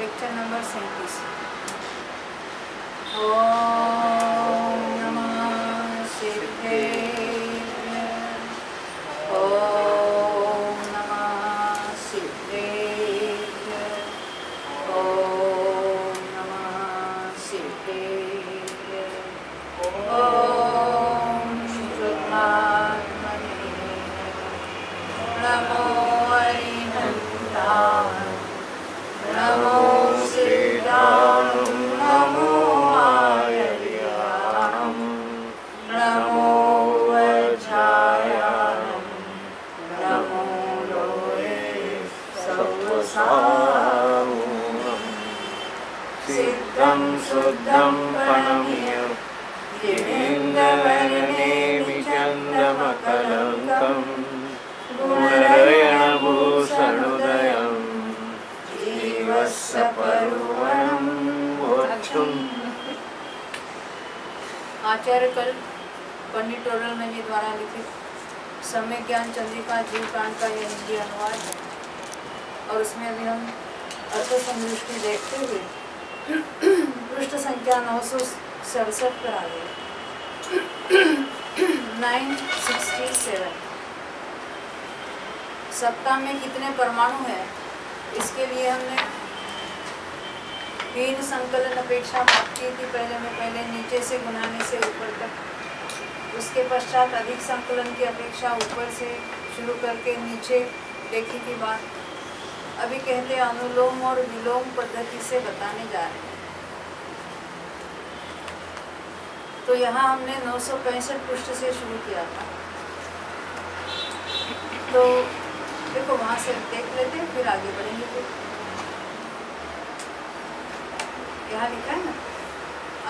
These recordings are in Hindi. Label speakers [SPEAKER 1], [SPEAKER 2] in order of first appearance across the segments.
[SPEAKER 1] Lecture number 37। ओम नमः शिवाय। ओम नमः शिवाय। ओम नमः शिवाय। ओम शुद्धात्मने नमो अरिहन्ताय नमो सिद्धाणं नमो आयर्याणं नमो वज्रायाणं नमो लोये सवसारूणं सिद्धं शुद्धं प्रणम्य गिरीन्द्रवर्णेमि चन्द्रमकलङ्कं गुणरयणभूषणोदयं जीवस्सपरुवणं मोक्षम्। आचार्य कल पंडित टोडरमल जी द्वारा लिखित सम्यक ज्ञान चंद्रिका जीव प्राण का यह हिंदी अनुवाद है और उसमें अभी हम अर्थ समृष्टि देखते हुए पृष्ठ संख्या 967 पर आ गए। 967 सत्ता में कितने परमाणु हैं, इसके लिए हमने हीन संकलन अपेक्षा बात की थी। पहले नीचे से गुनाने से ऊपर तक, उसके पश्चात अधिक संकलन की अपेक्षा ऊपर से शुरू करके नीचे देखी की बात। अभी कहते अनुलोम और विलोम पद्धति से बताने जा रहे हैं। तो यहाँ हमने 965 पृष्ठ से शुरू किया था, तो देखो वहाँ से देख लेते हैं, फिर आगे बढ़ेंगे। फिर यहाँ लिखा है ना,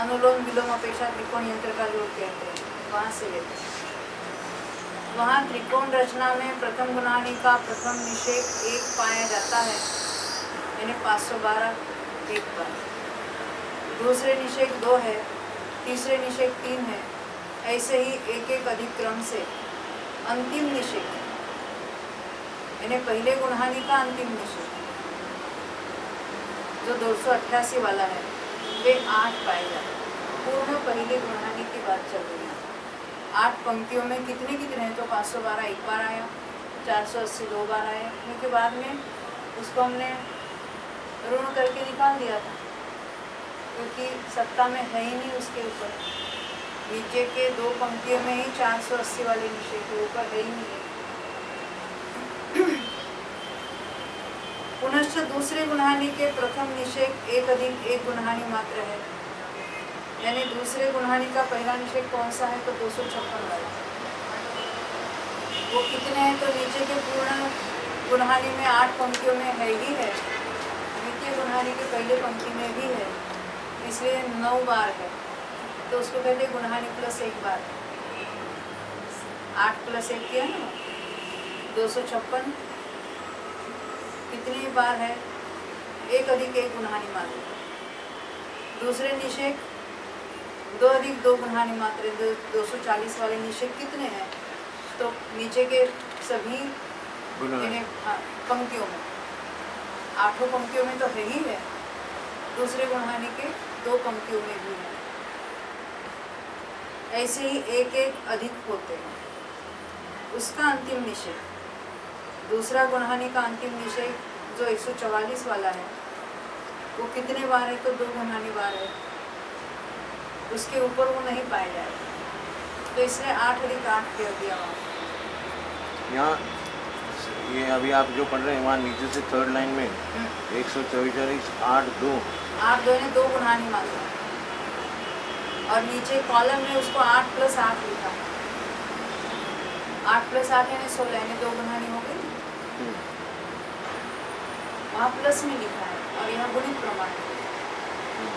[SPEAKER 1] अनुलोम विलोम अपेक्षा त्रिकोण यंत्र का जो कहते हैं, वहाँ से लेते हैं। वहाँ त्रिकोण रचना में प्रथम गुणानी का प्रथम निषेक 1 पाया जाता है, यानी 512 एक बार। दूसरे निषेक 2 है, तीसरे निषेक 3 है। ऐसे ही एक एक अधिक क्रम से अंतिम निषेक, यानी पहले गुणहानि का अंतिम निषेक जो 288 वाला है, वे 8 पाए जाते हैं। पूर्ण पहले गुणहानि की बात चल रही है। 8 पंक्तियों में कितने हैं, तो 512 एक बार आया, 480 2 बार आया, क्योंकि बाद में उसको हमने ऋण करके निकाल दिया था, क्योंकि सत्ता में है ही नहीं उसके ऊपर। नीचे के 2 पंक्तियों में ही 480 वाले निषेक के ऊपर है ही नहीं। पुनश्च दूसरे गुणहानि के प्रथम निषेक 1 अधिक 1 गुणहानि मात्र है, यानी दूसरे गुणहानि का पहला निषेक कौन सा है, तो 256 वाला। वो कितने हैं, तो नीचे के पूर्ण गुणहानि में 8 पंक्तियों में है ही है, द्वितीय गुणहानि के पहले पंक्ति में भी है, इसलिए 9 बार है। तो उसको कहते हैं गुणहानि प्लस 1 बार। 8 प्लस 1 किया ना, 256 कितनी बार है, 1 अधिक 1 गुणहानि मात्र। दूसरे निषेक 2 अधिक 2 गुणहानि मात्र, 240 वाले निषेक कितने हैं, तो नीचे के सभी पंक्तियों में 8 पंक्तियों में तो है ही है, दूसरे गुणहानि के 2 पंक्तियों में भी है। ऐसे ही एक एक अधिक होते हैं। उसका अंतिम निषेक, दूसरा गुणहानि का अंतिम निषेक जो 144 वाला है, वो कितने बार है, तो 2 गुणहानि बार है, उसके ऊपर वो नहीं पाया जाएगा। तो इसने 8 अधिक 8 कर दिया वहाँ।
[SPEAKER 2] यहाँ ये अभी आप जो पढ़ रहे हैं, वहाँ नीचे से 3rd लाइन में 144 8 2
[SPEAKER 1] ने 2 गुणहानि मात्रा, और नीचे कॉलम में उसको 8 प्लस 8 लिखा है। 8 प्लस 8 यानी 16, यानी 2 गुणहानि हो गई। वहाँ प्लस में लिखा है और यहाँ गुणित प्रमाण।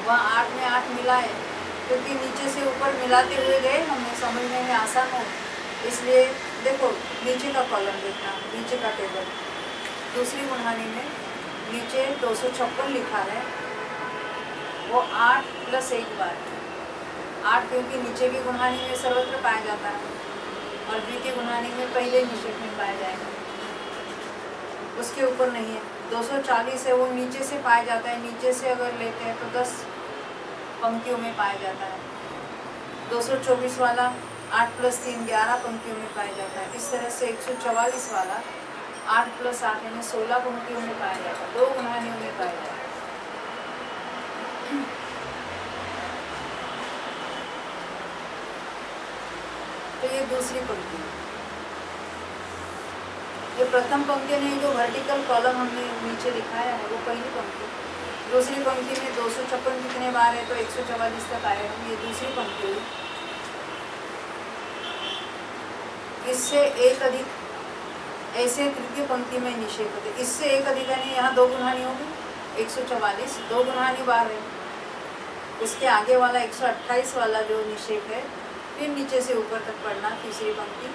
[SPEAKER 1] वहाँ 8 में 8 मिलाए, क्योंकि नीचे से ऊपर मिलाते हुए गए, हमें समझने में आसान हो, इसलिए देखो नीचे का कॉलम देखना, नीचे का टेबल। दूसरी गुणहानि में नीचे 256 लिखा है, वो 8 प्लस 1 बार। 8 क्योंकि नीचे की गुणहानि में सर्वत्र पाया जाता है, और द्वितीय गुणहानि में पहले निषेक में पाया जाएगा, उसके ऊपर नहीं है। 240 है वो नीचे से पाया जाता है, नीचे से अगर लेते हैं तो 10 पंक्तियों में पाया जाता है। 224 वाला 8 + 3 11 पंक्तियों में पाया जाता है। इस तरह से 144 वाला 8 + 8 यानी 16 पंक्तियों में पाया जाता है, 2 गुणहानियों में पाया जाता है। तो ये दूसरी पंक्ति है। ये प्रथम पंक्ति ने जो वर्टिकल कॉलम हमने नीचे दिखाया है वो पहली पंक्ति। दूसरी पंक्ति में 256 कितने बार है तो 144 तक आएगा, ये दूसरी पंक्ति हुई। इससे एक अधिक, ऐसे तृतीय पंक्ति में निषेध होते, इससे एक अधिक यानी यहाँ 2 गुणहानि होगी, 144 2 गुणहानि बार है। उसके आगे वाला 128 वाला जो निषेध है फिर नीचे से ऊपर तक पढ़ना, तीसरी पंक्ति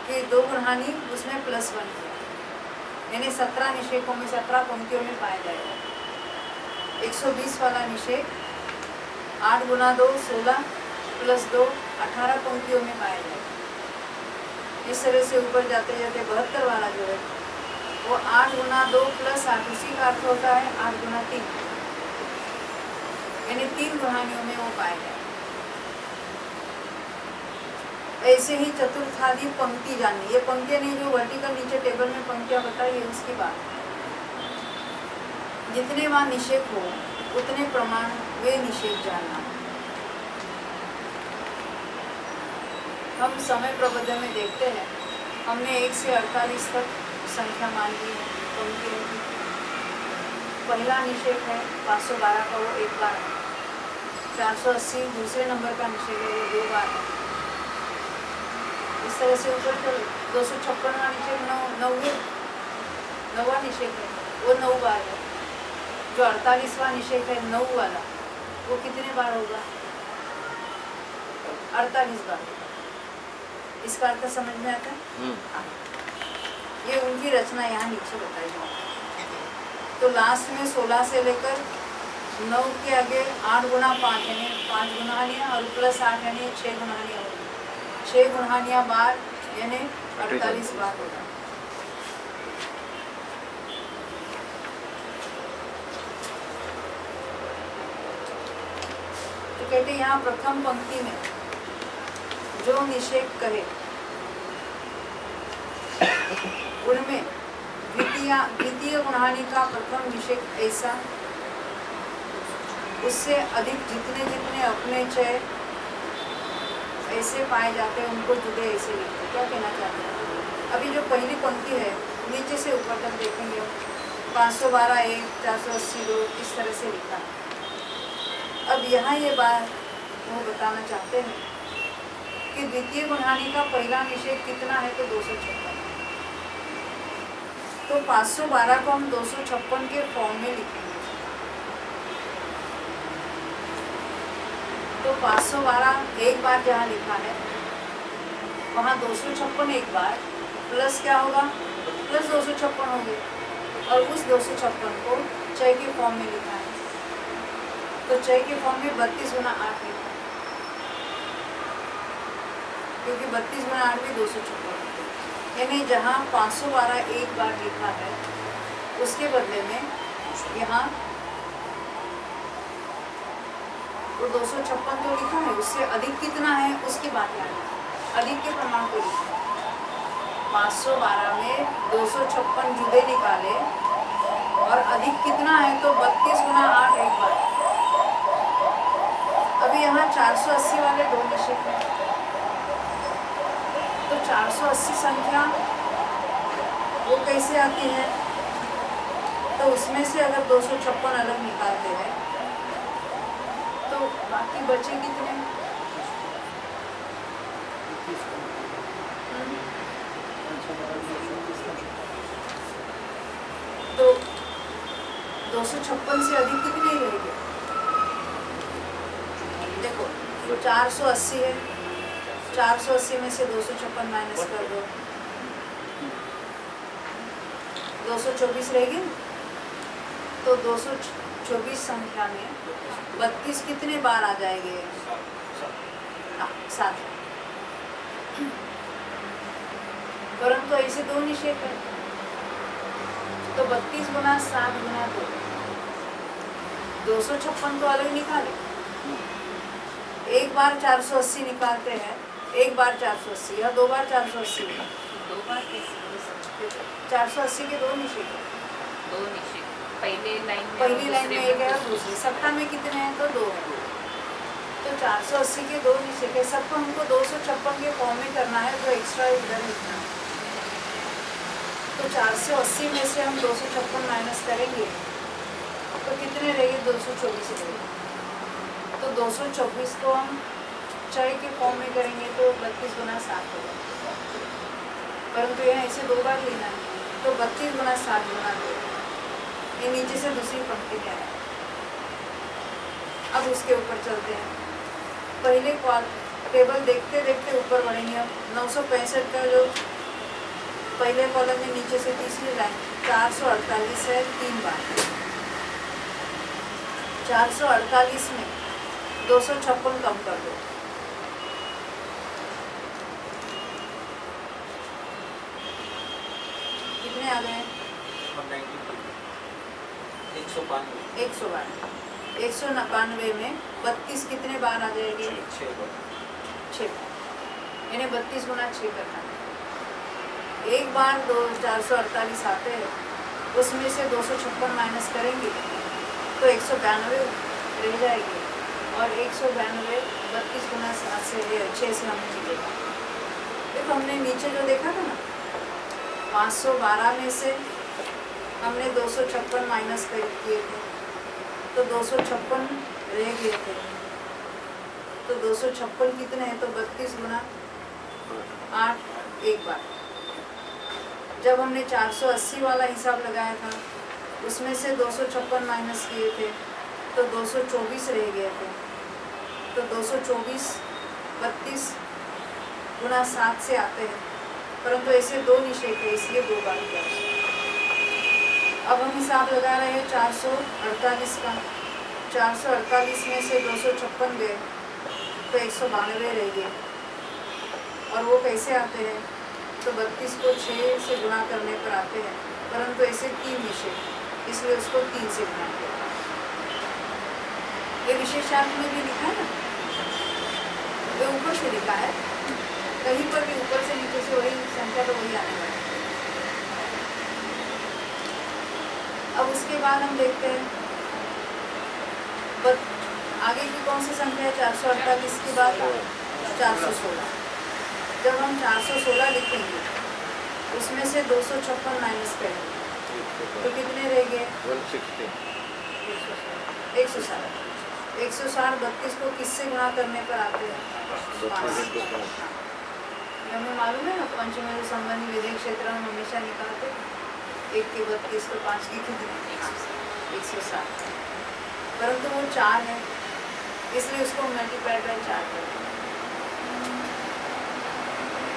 [SPEAKER 1] कि 2 गुणहानि उसमें +1 यानी 17 निषेधों में 17 पंक्तियों में पाया जाएगा। 120 वाला निषेध 8 × 2 16 + 2 18 पंक्तियों में पाया जाएगा। इस तरह से ऊपर जाते जाते 72 वाला जो है वो 8 × 2 + 8, उसी का अर्थ होता है 8 × 3 यानी 3 गुणहानियों में वो पाया जाएगा। ऐसे ही चतुर्थादि पंक्ति जाननी, ये पंक्तियां नहीं जो वर्टिकल नीचे टेबल में पंक्तियां बताई है उसकी बात। जितने वहाँ निषेध हो उतने प्रमाण वे निषेध जानना। हम समय प्रबंध में देखते हैं, हमने 1 से 48 तक संख्या मान ली है पंक्तियों की। पहला निषेध है 512 का, वो 1 बार है। 480 दूसरे नंबर का निषेध है, वो 2 बार है। इस तरह से ऊपर चलो। 256वां निषेध 9वां निषेध है, वो 9 बार है। जो 48वां निषेध है 9 वाला, वो कितने बार होगा? 48 बार। इसका अर्थ समझ में आता है? ये उनकी रचना यहाँ नीचे बताई है। तो लास्ट में 16 से लेकर 9 के आगे 8 × 5 यानी 5 गुणहानियाँ और +8 यानी 6 गुणहानियाँ होगी। 6 गुणहानियाँ बार यानी 48 बार होगा। तो कहते हैं यहाँ प्रथम पंक्ति में जो निषेध कहे उनमें द्वितीय गुणहानि का प्रथम निषेध ऐसा, उससे अधिक जितने जितने अपने चय ऐसे पाए जाते हैं उनको जुड़े ऐसे लिखते। क्या कहना चाहते हैं? अभी जो पहली पंक्ति है नीचे से ऊपर तक देखेंगे, 512 1 480 2 इस तरह से लिखा है। अब यहाँ ये बात वो बताना चाहते हैं कि द्वितीय गुणहानि का पहला निषेध कितना है तो 256। तो 512 को हम 256 के फॉर्म में लिखेंगे। तो 512 एक बार जहाँ लिखा है वहाँ 256 एक बार प्लस क्या होगा, प्लस 256 होंगे, और उस 256 को चय के फॉर्म में लिखा है। तो चय के फॉर्म में 32 × 8 लिखा है, क्योंकि 32 × 8 भी 256, यानी जहाँ 512 एक बार लिखा है उसके बदले में यहाँ तो 256 तो लिखा है, उससे अधिक कितना है उसकी बात याद है। अधिक के प्रमाण को लिखा है। 512 में 256 जुदे निकाले और अधिक कितना है तो 32 × 8 एक बार। अभी यहाँ 480 वाले 2 निषेध हैं, तो 480 संख्या वो कैसे आती है? तो उसमें से अगर 256 अलग निकालते हैं तो बाकी बचे कितने? तो 256 से अधिक कितने ही रहेंगे? देखो वो 480 है, 480 में से 256 माइनस कर दो, 224 रहेगी। तो 224 संख्या में 32 कितने बार आ जाएंगे? 7। परंतु ऐसे 2 निषेध है, तो 32 गुना 7 गुना 2, 256 तो अलग निकाले। एक बार 480 निकालते हैं, एक बार 480 या 2 बार 480,
[SPEAKER 3] 2 बार कैसे हो सकता
[SPEAKER 1] 480 के 2 निषेध है।
[SPEAKER 3] है? 2 निषेध पहली लाइन में
[SPEAKER 1] पहली लाइन में
[SPEAKER 3] दूसरे
[SPEAKER 1] एक है और दूसरी, सत्ता में कितने हैं तो 2 है। तो 480 के 2 निषेध है, सबको हमको 256 के फॉर्म में करना है, जो एक्स्ट्रा इधर लिखना है। तो 480 में से हम 256 माइनस करेंगे तो कितने रहेंगे, 224 रहेंगे। तो 224 को हम चय के फॉर्म में करेंगे तो 32 गुना 7 होगा, परंतु यहाँ इसे 2 बार लेना है, तो 32 गुना 7 गुना 2, ये नीचे से दूसरी पंक्ति में है। अब उसके ऊपर चलते हैं, पहले टेबल देखते देखते ऊपर बढ़ेंगे। अब 965 का जो पहले कॉलम में नीचे से तीसरी लाइन 448 है 3 बार, 448 में 256 कम कर दो, कितने आ गए, 192 में 32 कितने बार आ जाएगी, 6 बार, इन्हें 32 गुना 6 करना है। एक बार 448 आते हैं, उसमें से 256 माइनस करेंगे तो 192 रह जाएगी, और 192 32 गुना 7 से 6 से हमें मिलेगा। देखो हमने नीचे जो देखा था ना, 512 में से हमने 256 माइनस किए थे, तो 256 रह गए थे। तो 256 कितने हैं, तो 32 गुना 8 एक बार। जब हमने 480 वाला हिसाब लगाया था, उसमें से 256 माइनस किए थे तो 224 रह गए थे। तो 224 32 गुना 7 से आते हैं, परंतु ऐसे 2 निषेध है, इसलिए 2 बार किया। अब हम हिसाब लगा रहे हैं 448 का। 448 में से 256 गए तो 192 रह गए, और वो कैसे आते हैं, तो 32 को 6 से गुणा करने पर आते हैं, परंतु ऐसे 3 निषेध, इसलिए उसको 3 से गुणा किया। ये विशेषार्थ में भी लिखा है ना, ये ऊपर से लिखा है, कहीं पर भी ऊपर से नीचे से वही संख्या तो वही आने वाली है। अब उसके बाद हम देखते हैं आगे की कौन सी संख्या है, 448 के बाद 416। जब हम 416 लिखेंगे, उसमें से 256 माइनस करेंगे तो कितने रह गए, 160। 160 32 को किससे गुणा करने पर आते हैं, 5। हमें मालूम है ना, पंचमेरु संबंधी विधेय क्षेत्र हम हमेशा निकालते हैं, 1 के 32 तो 5 की कितने, 160, परंतु वो 4 है, इसलिए उसको मल्टीप्लाइड बाय 4 करते हैं।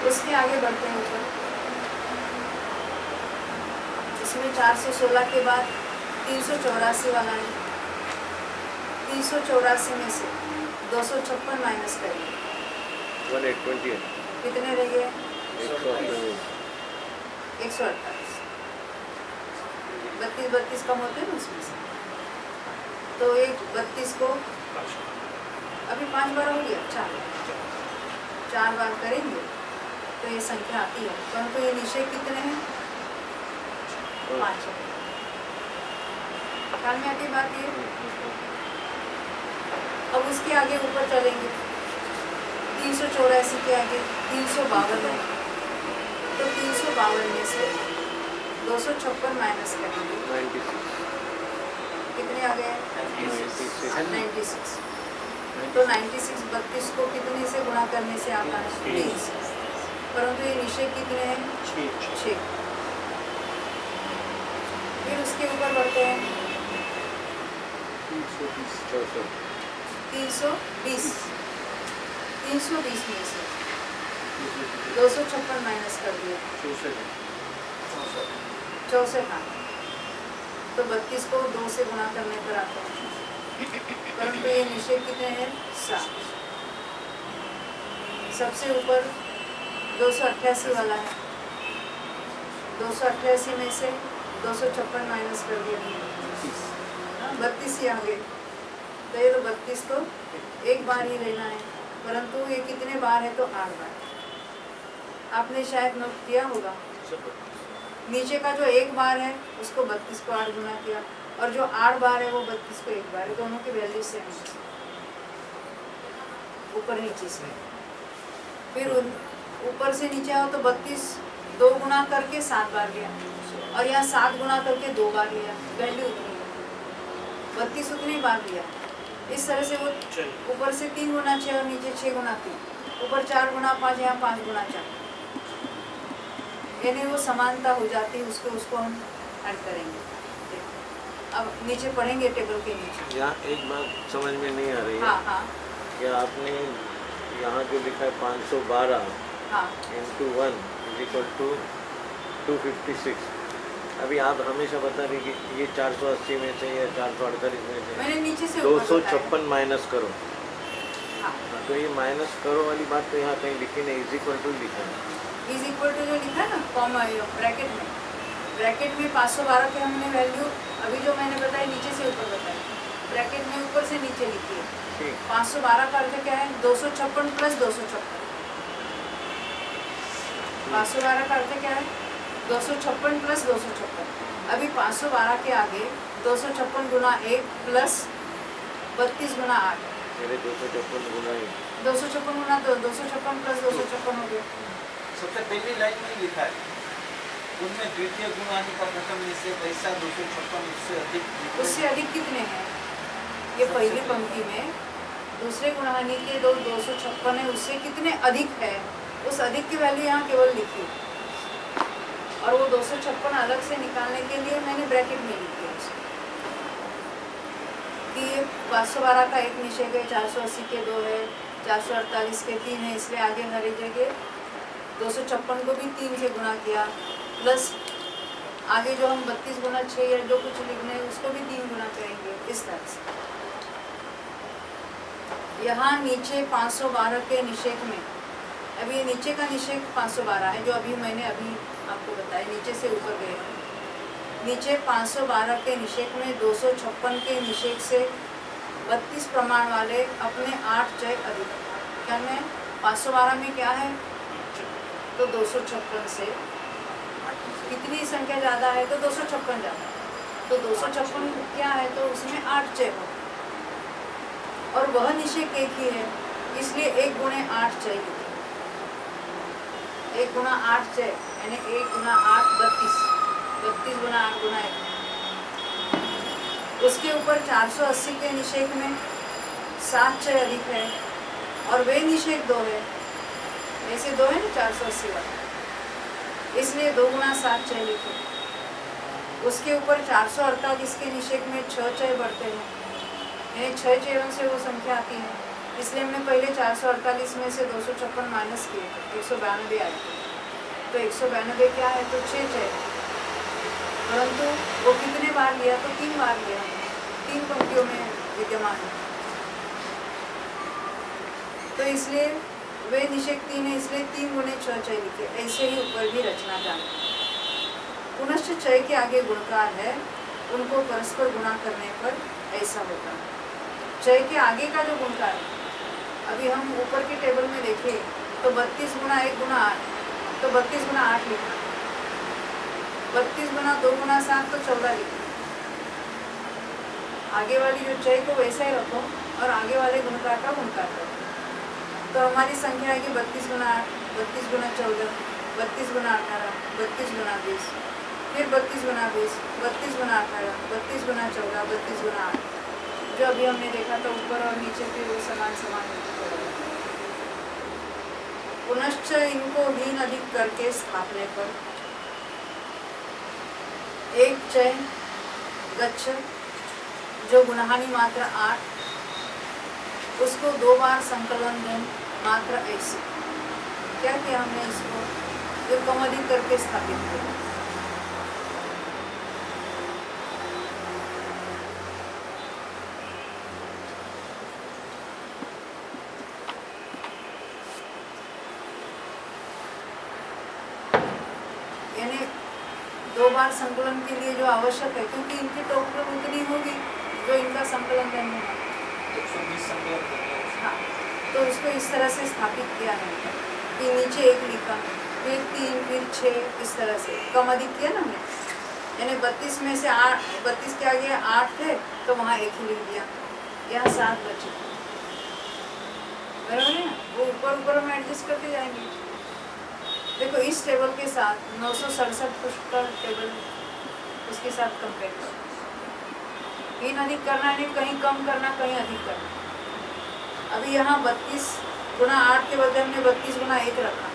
[SPEAKER 1] उसके आगे बढ़ते हैं ऊपर, इसमें 416 के बाद 384 वाला है। 384 में से 256 माइनस करेंगे,
[SPEAKER 2] 128
[SPEAKER 1] कितने रह गए, 128। 32 कम होते हैं ना उसमें से, तो एक 32 को अभी 5 बार हो गया, 4 बार करेंगे तो ये संख्या आती है, परंतु ये निषेध कितने हैं, 5 है। ख्याल में आती बात ये। अब उसके आगे ऊपर चलेंगे, 384 के आगे 352 है, तो 352 में से 256 माइनस करेंगे,
[SPEAKER 2] 96
[SPEAKER 1] कितने आ गए, 96। तो 96 32 को कितने से गुणा करने से आता है, 3 से, परंतु ये निषेध कितने हैं, 6। फिर उसके ऊपर बढ़ते हैं, 320 में से 256 माइनस कर दिया, 64, तो 32 को 2 से गुणा करने पर आता है, परंतु ये निषेध कितने हैं, 7। सबसे ऊपर 288 वाला है, 288 में से 256 माइनस कर दिया, 32 ही आ गए। तो ये तो 32 तो एक बार ही लेना है, परंतु ये कितने बार है तो 8 बार। आपने शायद नोट किया होगा, नीचे का जो एक बार है उसको 32 को 8 गुना किया, और जो 8 बार है वो 32 को एक बार है, दोनों की वैल्यू सेम है ऊपर नीचे से। फिर ऊपर से नीचे आओ तो 32 2 गुना करके 7 बार लिया, और यहाँ 7 गुना करके 2 बार लिया, वैल्यू उतनी है, 32 उतनी बार लिया। इस तरह से वो ऊपर से 3 गुना 6 और नीचे 6 गुना 3, ऊपर 4 गुना 5, यहाँ 5 गुना 4, यानी वो समानता हो जाती है। उसको हम ऐड करेंगे। अब नीचे पढ़ेंगे टेबल के नीचे।
[SPEAKER 2] यहाँ एक बात समझ में नहीं आ रही है।
[SPEAKER 1] हाँ हाँ
[SPEAKER 2] कि आपने यहाँ जो लिखा है 512
[SPEAKER 1] हाँ
[SPEAKER 2] इंटू 1 इज इक्वल टू 256। अभी आप हमेशा बता रही कि ये 480 में से या 448 में से
[SPEAKER 1] मैंने नीचे से ऊपर बताया।
[SPEAKER 2] 256 माइनस करो।
[SPEAKER 1] हाँ,
[SPEAKER 2] तो ये माइनस करो वाली बात तो यहाँ कहीं लिखी नहीं, इज इक्वल टू लिखा है।
[SPEAKER 1] इज इक्वल टू जो लिखा है ना कॉमा ब्रैकेट में 512 के हमने वैल्यू अभी जो मैंने बताया नीचे से ऊपर बताई, ब्रैकेट में ऊपर से नीचे लिखी है।
[SPEAKER 2] ठीक,
[SPEAKER 1] 512 का अर्थ क्या है? 256 प्लस 256। 512 का अर्थ क्या है? 256 प्लस 256। अभी 512 के आगे 256 गुना 1 प्लस 32 गुना 8,
[SPEAKER 2] मेरे 256 गुना 1।
[SPEAKER 1] 256 गुना 2, 256 प्लस 256 हो गया।
[SPEAKER 4] सबसे पहली लाइन में लिखा है उनमें द्वितीय गुणानी का प्रथम निषेध ऐसा 256
[SPEAKER 1] उससे अधिक कितने हैं? ये पहली पंक्ति में दूसरे गुणानी के 256 है, उससे कितने अधिक है? उस अधिक की वैल्यू यहाँ केवल लिखी, और वो 256 अलग से निकालने के लिए मैंने ब्रैकेट में लिखी है उसको। कि ये 512 का एक निषेध है, 480 के 2 है, 448 के 3 है, इसलिए आगे हर एक जगह 256 को भी 3 से गुणा किया, प्लस आगे जो हम 32 गुना 6 या जो कुछ लिखने हैं उसको भी 3 गुना करेंगे। इस तरह से यहाँ नीचे 512 के निषेध में, अभी ये नीचे का निषेध 512 है जो अभी मैंने आपको बताया, नीचे से ऊपर गए। नीचे 512 के निषेध में 256 के निषेध से 32 प्रमाण वाले अपने 8 चय अधिक। क्या में 512 में क्या है तो 256 से कितनी संख्या ज़्यादा है तो 256 ज़्यादा है, तो 256 क्या है तो उसमें 8 चय हो, और वह निषेध एक ही है, इसलिए 1 गुणे 8 चय, 1 गुना 8 चय यानी 1 गुना 8 32, 32 गुना 8 गुना 1। उसके ऊपर 480 के निषेध में 7 चय अधिक है, और वे निषेध 2 है, ऐसे 2 है ना 480 वाला, इसलिए 2 गुना 7 चय लिखे। उसके ऊपर 448 के निषेध में 6 चय बढ़ते हैं, यानी 6 चयों से वो संख्या आती है, इसलिए हमने पहले 448 में से 256 माइनस किए, 192 आए। तो 192 क्या है तो 6 चय, परंतु वो कितने बार लिया तो 3 बार लिया, 3 पंक्तियों में विद्यमान है, तो इसलिए वे निषेध 3 है, इसलिए 3 गुणे 6 चय लिखे। ऐसे ही ऊपर भी रचना जाना। पुनश्च चय के आगे गुणकार है, उनको परस्पर गुणा करने पर ऐसा होता है। चय के आगे का जो गुणकार है, अभी हम ऊपर के टेबल में देखें तो 32 गुना 1 गुना 8, तो 32 गुना 8 लिखना, 32 गुना 2 गुना 7 तो 14 लिखना। आगे वाली जो चय को वैसा ही रखो और आगे वाले गुणकार का गुणकार करो, तो हमारी संख्या है कि 32 गुना 8, 32 गुना 14, 32 गुना 18, 32 गुना 20, फिर 32 गुना 20, 32 गुना 18, 32 गुना 14, 32 गुना 8, जो अभी हमने देखा था ऊपर और नीचे पे वो समान पुनश्च इनको हीन अधिक करके स्थापने पर एक चय गच्छ जो गुणहानी मात्रा 8, उसको 2 बार संकलन दें मात्रा ऐसे। क्या किया हमने इसको जो कम अधिक करके स्थापित किया। यानी 2 2 बार संकलन के लिए जो आवश्यक है, क्योंकि इनकी टोटल उतनी होगी जो इनका संकलन करने है।
[SPEAKER 4] 120 संकलन करना है।
[SPEAKER 1] हाँ, तो उसको इस तरह से स्थापित किया है कि नीचे 1 लिखा, फिर 3, फिर 6, इस तरह से कम अधिक किया ना हमने। यानी 32 में से 32 के आगे 8 थे तो वहाँ 1 ही लिख दिया, यहाँ 7 बचे। बराबर है ना? वो ऊपर में एडजस्ट करते जाएंगे। देखो इस टेबल के साथ 967 पृष्ठ का टेबल, उसके साथ कंपेयर करो। इन अधिक करना है, कहीं कम करना, कहीं अधिक करना। अभी यहाँ 32 गुना 8 के बदले हमने 32 गुना 1 रखा,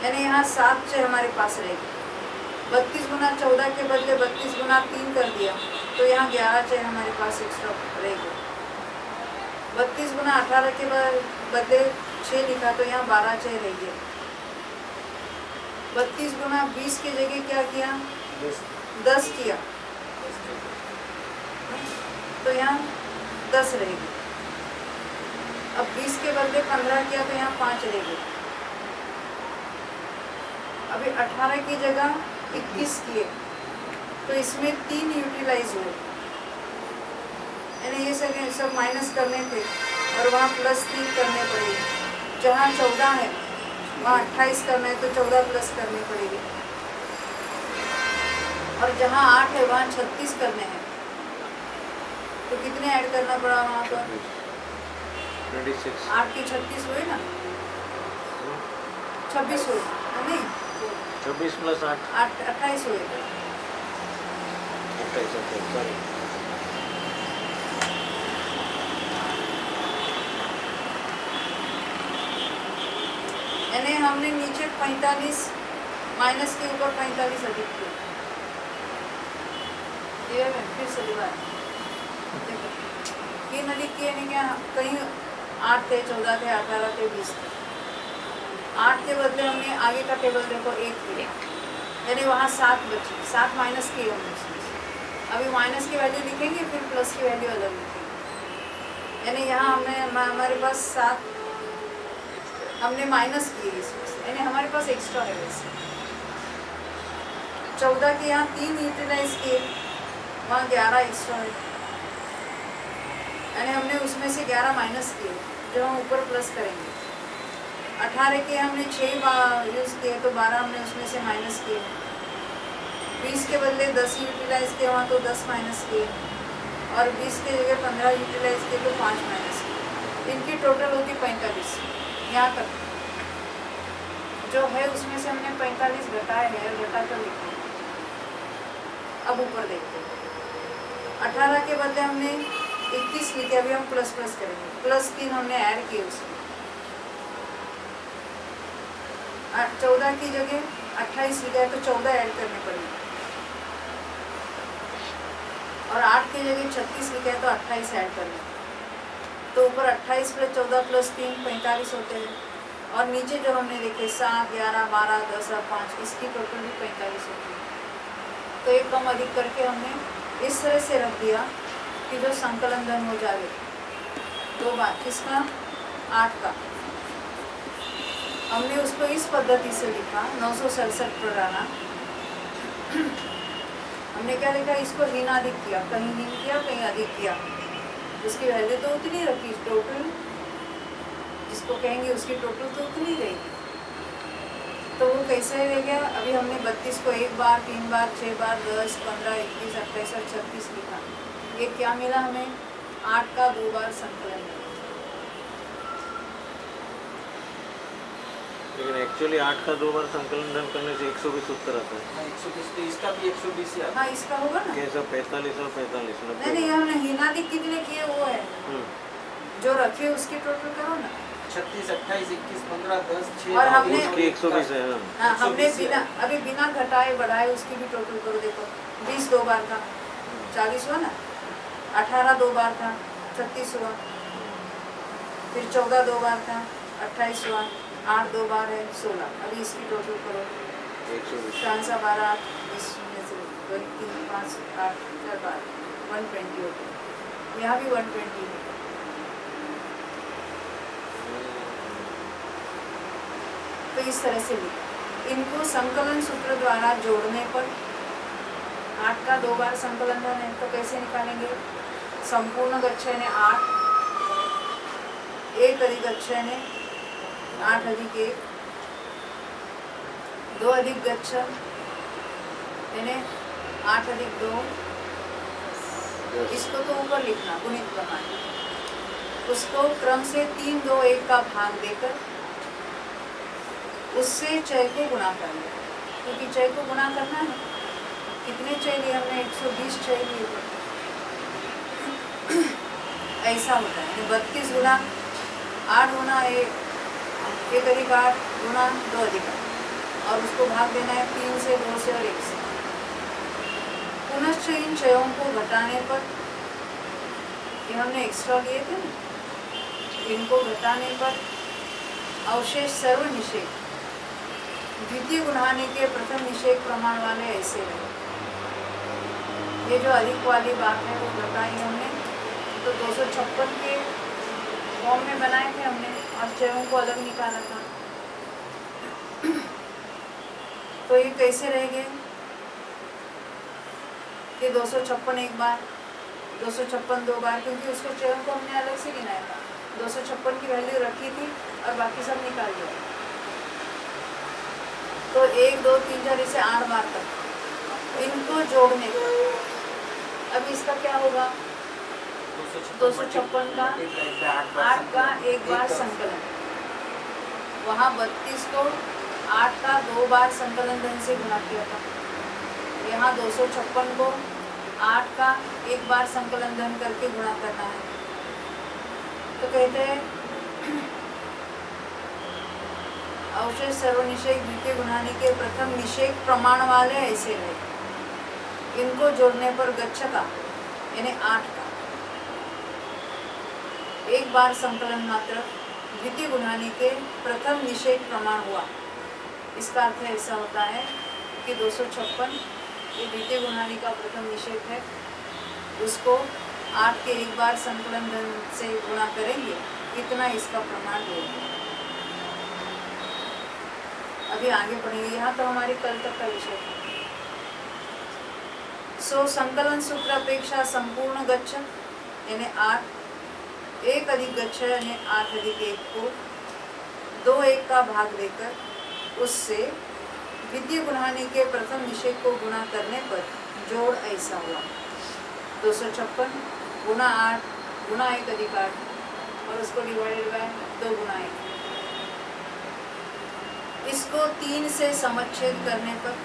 [SPEAKER 1] यानी यहाँ 7 6 हमारे पास रहेगी। 32 गुना 14 के बदले 32 गुना 3 कर दिया, तो यहाँ 11 6 हमारे पास एक्स्ट्रा रहेगी। 32 गुना 18 के बदले 6 लिखा, तो यहाँ 12 6 रहेगी। 32 गुना 20 की जगह क्या किया, 10 किया, तो यहाँ 10 रहेगी। अब 20 के बदले 15 किया, तो यहाँ 5 रहेगी। अभी 18 की जगह 21 किए, तो इसमें 3 यूटिलाइज हुए, यानी ये सब माइनस करने थे और वहाँ +3 करने पड़ेगी। जहाँ 14 है वहाँ 28 करना है, तो 14 प्लस करनी पड़ेगी। और जहाँ 8 है वहाँ 36 करने हैं, तो कितने ऐड करना पड़ा वहाँ पर?
[SPEAKER 2] 26।
[SPEAKER 1] 8 की 36 हुए ना, 26 हुए नहीं,
[SPEAKER 2] 26 + 8
[SPEAKER 1] 28 हुए।
[SPEAKER 2] 28 सॉरी।
[SPEAKER 1] यानी हमने नीचे 45 माइनस के ऊपर 45 अधिक किए। ये है फिर से दोबारा देखो, 3 अधिक किए, यानी क्या, कहीं 8 थे, 14 थे, 18 थे, 20 थे। 8 के बदले हमने आगे का टेबल देखो 1 किया, यानी वहाँ 7 बचे, 7 माइनस किए हमने उसमें से। अभी माइनस की वैल्यू लिखेंगे, फिर प्लस की वैल्यू अलग लिखेंगे। यानी यहाँ हमारे पास 7 हमने माइनस किए इसमें से, यानी हमारे पास एक्स्ट्रा है वैसे। 14 के यहाँ 3 यूटिलाइज किए, वहाँ 11 एक्स्ट्रा है, यानी हमने उसमें से 11 माइनस किए, जो हम ऊपर प्लस करेंगे। 18 के हमने 6 यूज़ किए, तो 12 हमने उसमें से माइनस किए। 20 के बदले 10 यूटिलाइज किए, वहाँ तो 10 माइनस किए। और 20 के जगह 15 यूटिलाइज किए, तो 5 माइनस किए। इनकी टोटल होती 45। यहाँ तक जो है उसमें से हमने 45 घटाए हैं, घटा कर लिखे। अब ऊपर देखते हैं, 18 के बदले हमने 21 लिखे, अभी हम प्लस करेंगे, +3 हमने ऐड किए उसमें। 14 की जगह 28 लिखा है, तो 14 ऐड करने पड़ेंगे। और 8 की जगह 36 लिखा है, तो 28 ऐड करने। तो ऊपर 28 + 14 + 3 45 होते हैं। और नीचे जो हमने देखे 7 11 12 10 और 5, इसकी टोटल भी 45 होती है। तो एक कम अधिक करके हमने इस तरह से रख दिया कि जो संकलन धन हो जाए 2 बार। किसका? 8 का। हमने उसको इस पद्धति से लिखा, 967 पुराना। हमने क्या लिखा, इसको हीन अधिक किया, कहीं हीन किया, कहीं अधिक किया। उसकी वैल्यू तो उतनी रखी, टोटल जिसको कहेंगे उसकी टोटल तो उतनी रहेगी। तो वो कैसे रह गया? अभी हमने 32 को 1 बार, 3 बार, 6 बार, 10 15 21 28 और 36 लिखा। ये क्या मिला हमें? 8 का 2 बार संकलन।
[SPEAKER 2] लेकिन एक्चुअली 8 का 2 बार संकलन धन करने से 120 उत्तर आता है।
[SPEAKER 4] 120, तो इसका भी 120 ही आता है।
[SPEAKER 1] हाँ, इसका होगा ना।
[SPEAKER 2] कैसा? 45 और 45
[SPEAKER 1] नहीं, हमने हीनाधिक कितने किए वो है, जो रखे उसकी टोटल करो ना।
[SPEAKER 4] 36 28 21 15 10 6
[SPEAKER 1] और हमने
[SPEAKER 2] उसकी 120 है।
[SPEAKER 1] हाँ, हमने बिना घटाए बढ़ाए उसकी भी टोटल करो। देखो 20 2 बार था, 40 हुआ ना। 18 2 बार था, 36 हुआ। फिर 14 2 बार था, 28 हुआ। 8 2 बार है, 16। अभी इसकी टोटल करो।
[SPEAKER 2] 120
[SPEAKER 1] 12 8 20 में से 2 3 5 8 4 12 120 होता है। यहाँ भी 120 है। तो इस तरह से लिखो। इनको संकलन सूत्र द्वारा जोड़ने पर 8 का 2 बार संकलन धन है तो कैसे निकालेंगे? संपूर्ण गच्छने 8, 1 अधिक गच्छने 8 अधिक 1, 2 अधिक गच्छन यानी 8 अधिक 2। इसको तो ऊपर लिखना गुणित प्रमाण, उसको क्रम से 3, 2, 1 का भाग देकर उससे चय को गुणा करना, क्योंकि चय को गुणा करना है। कितने चय लिए हमने? 120 चय लिए। ऐसा होता है 32 गुना 8 गुना 1 अधिक 8 गुना 2 अधिक 8, और उसको भाग देना है 3 से, 2 से और 1 से। पुनश्च इन चयों को घटाने पर, ये हमने एक्स्ट्रा लिए थे ना, इनको घटाने पर अवशेष सर्व निषेध द्वितीय गुणाने के प्रथम निषेध प्रमाण वाले ऐसे रहे। ये जो अधिक वाली बात है वो घटाई हमने, तो 256 के फॉर्म में बनाए थे हमने और चयों को अलग निकाला था। तो ये कैसे रहेंगे कि 256 एक बार, 256 2 बार, क्योंकि उसको चयों को हमने अलग से गिनाया था। 256 की वैल्यू रखी थी और बाकी सब निकाल दिया। तो 1, 2, 3, 4 इसे 8 बार तक इनको जोड़ने का। अब इसका क्या होगा? 256 का 8 का 1 बार संकलन, वहाँ 32 को 8 का 2 बार संकलन धन से गुणा किया था। यहाँ 256 को 8 का 1 बार संकलन धन करके गुणा करना है। तो कहते हैं अवशेष सर्वनिषेक द्वितीय गुणानी के प्रथम निषेक प्रमाण वाले ऐसे रहे। इनको जोड़ने पर गच्छ का यानी 8 का 1 बार संकलन मात्र द्वितीय गुणानी के प्रथम निषेक प्रमाण हुआ। इसका अर्थ ऐसा होता है कि 256 ये द्वितीय गुणानी का प्रथम निषेक है, उसको 8 के 1 बार संकलन धन से गुणा करेंगे, इतना इसका प्रमाण होगा। अभी आगे पढ़ेंगे, यहाँ तो हमारी कल तक का विषय था। सो संकलन सूत्र अपेक्षा संपूर्ण गच्छ यानी 8, 1 अधिक गच्छ यानी 8 अधिक 1 को 2 1 का भाग देकर उससे द्वितीय गुणानी के प्रथम निषेक को गुणा करने पर जोड़ ऐसा हुआ। 256 गुना 8 गुना 1 अधिक 8 और उसको डिवाइडेड बाय 2 गुना 1। इसको 3 से समच्छेद करने पर,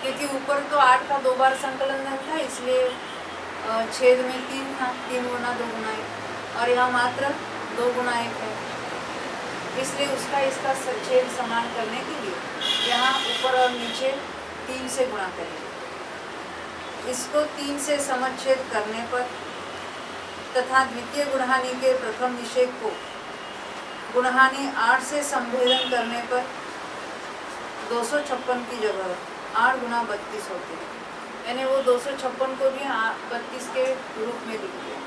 [SPEAKER 1] क्योंकि ऊपर तो 8 का 2 बार संकलन धन था, इसलिए छेद में 3 था, 3 गुना 2 गुना 1, और यहाँ मात्र 2 गुना 1 है, इसलिए उसका इसका छेद समान करने के लिए यहाँ ऊपर और नीचे 3 से गुणा करेंगे। इसको 3 से समच्छेद करने पर तथा द्वितीय गुणहानि के प्रथम निषेक को गुणहानि 8 से संभेदन करने पर 256 की जगह 8 गुना 32 होते हैं, यानी वो 256 को भी 32 के रूप में लिख दिया।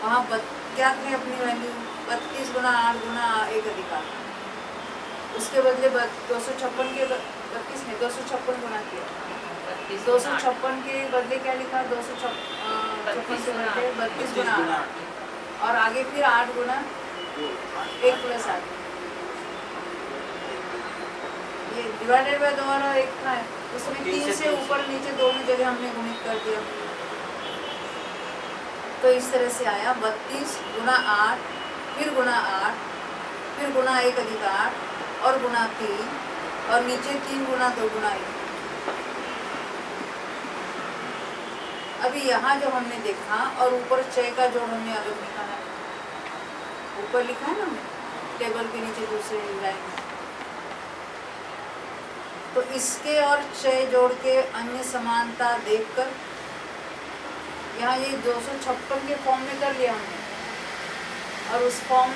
[SPEAKER 1] वहाँ क्या थे अपनी वैल्यू? 32 गुना 8 गुना 1 अधिक 8, उसके बदले 256 के 32 में 256 गुना किया। 256 के बदले क्या लिखा? 256 के बदले 32 गुना 8 और आगे फिर 8 गुना 1 प्लस 8। ये डिवाइडेड बाय 2 और 1 था, उसमें 3 से ऊपर नीचे दोनों जगह हमने गुणित कर दिया। तो इस तरह से आया 32 गुना 8 फिर गुना 8 फिर गुना 1 अधिक 8 और गुना 3 और नीचे 3 गुना 2 गुना 1। अभी यहाँ जो हमने देखा और ऊपर चय का जोड़ हमने अलग निकाला, ऊपर लिखा है ना हमने टेबल के नीचे दूसरे लाइन में। तो इसके और चय जोड़ के अन्य समानता देखकर यहाँ ये 256 के फॉर्म में कर लिया हमने, और उस फॉर्म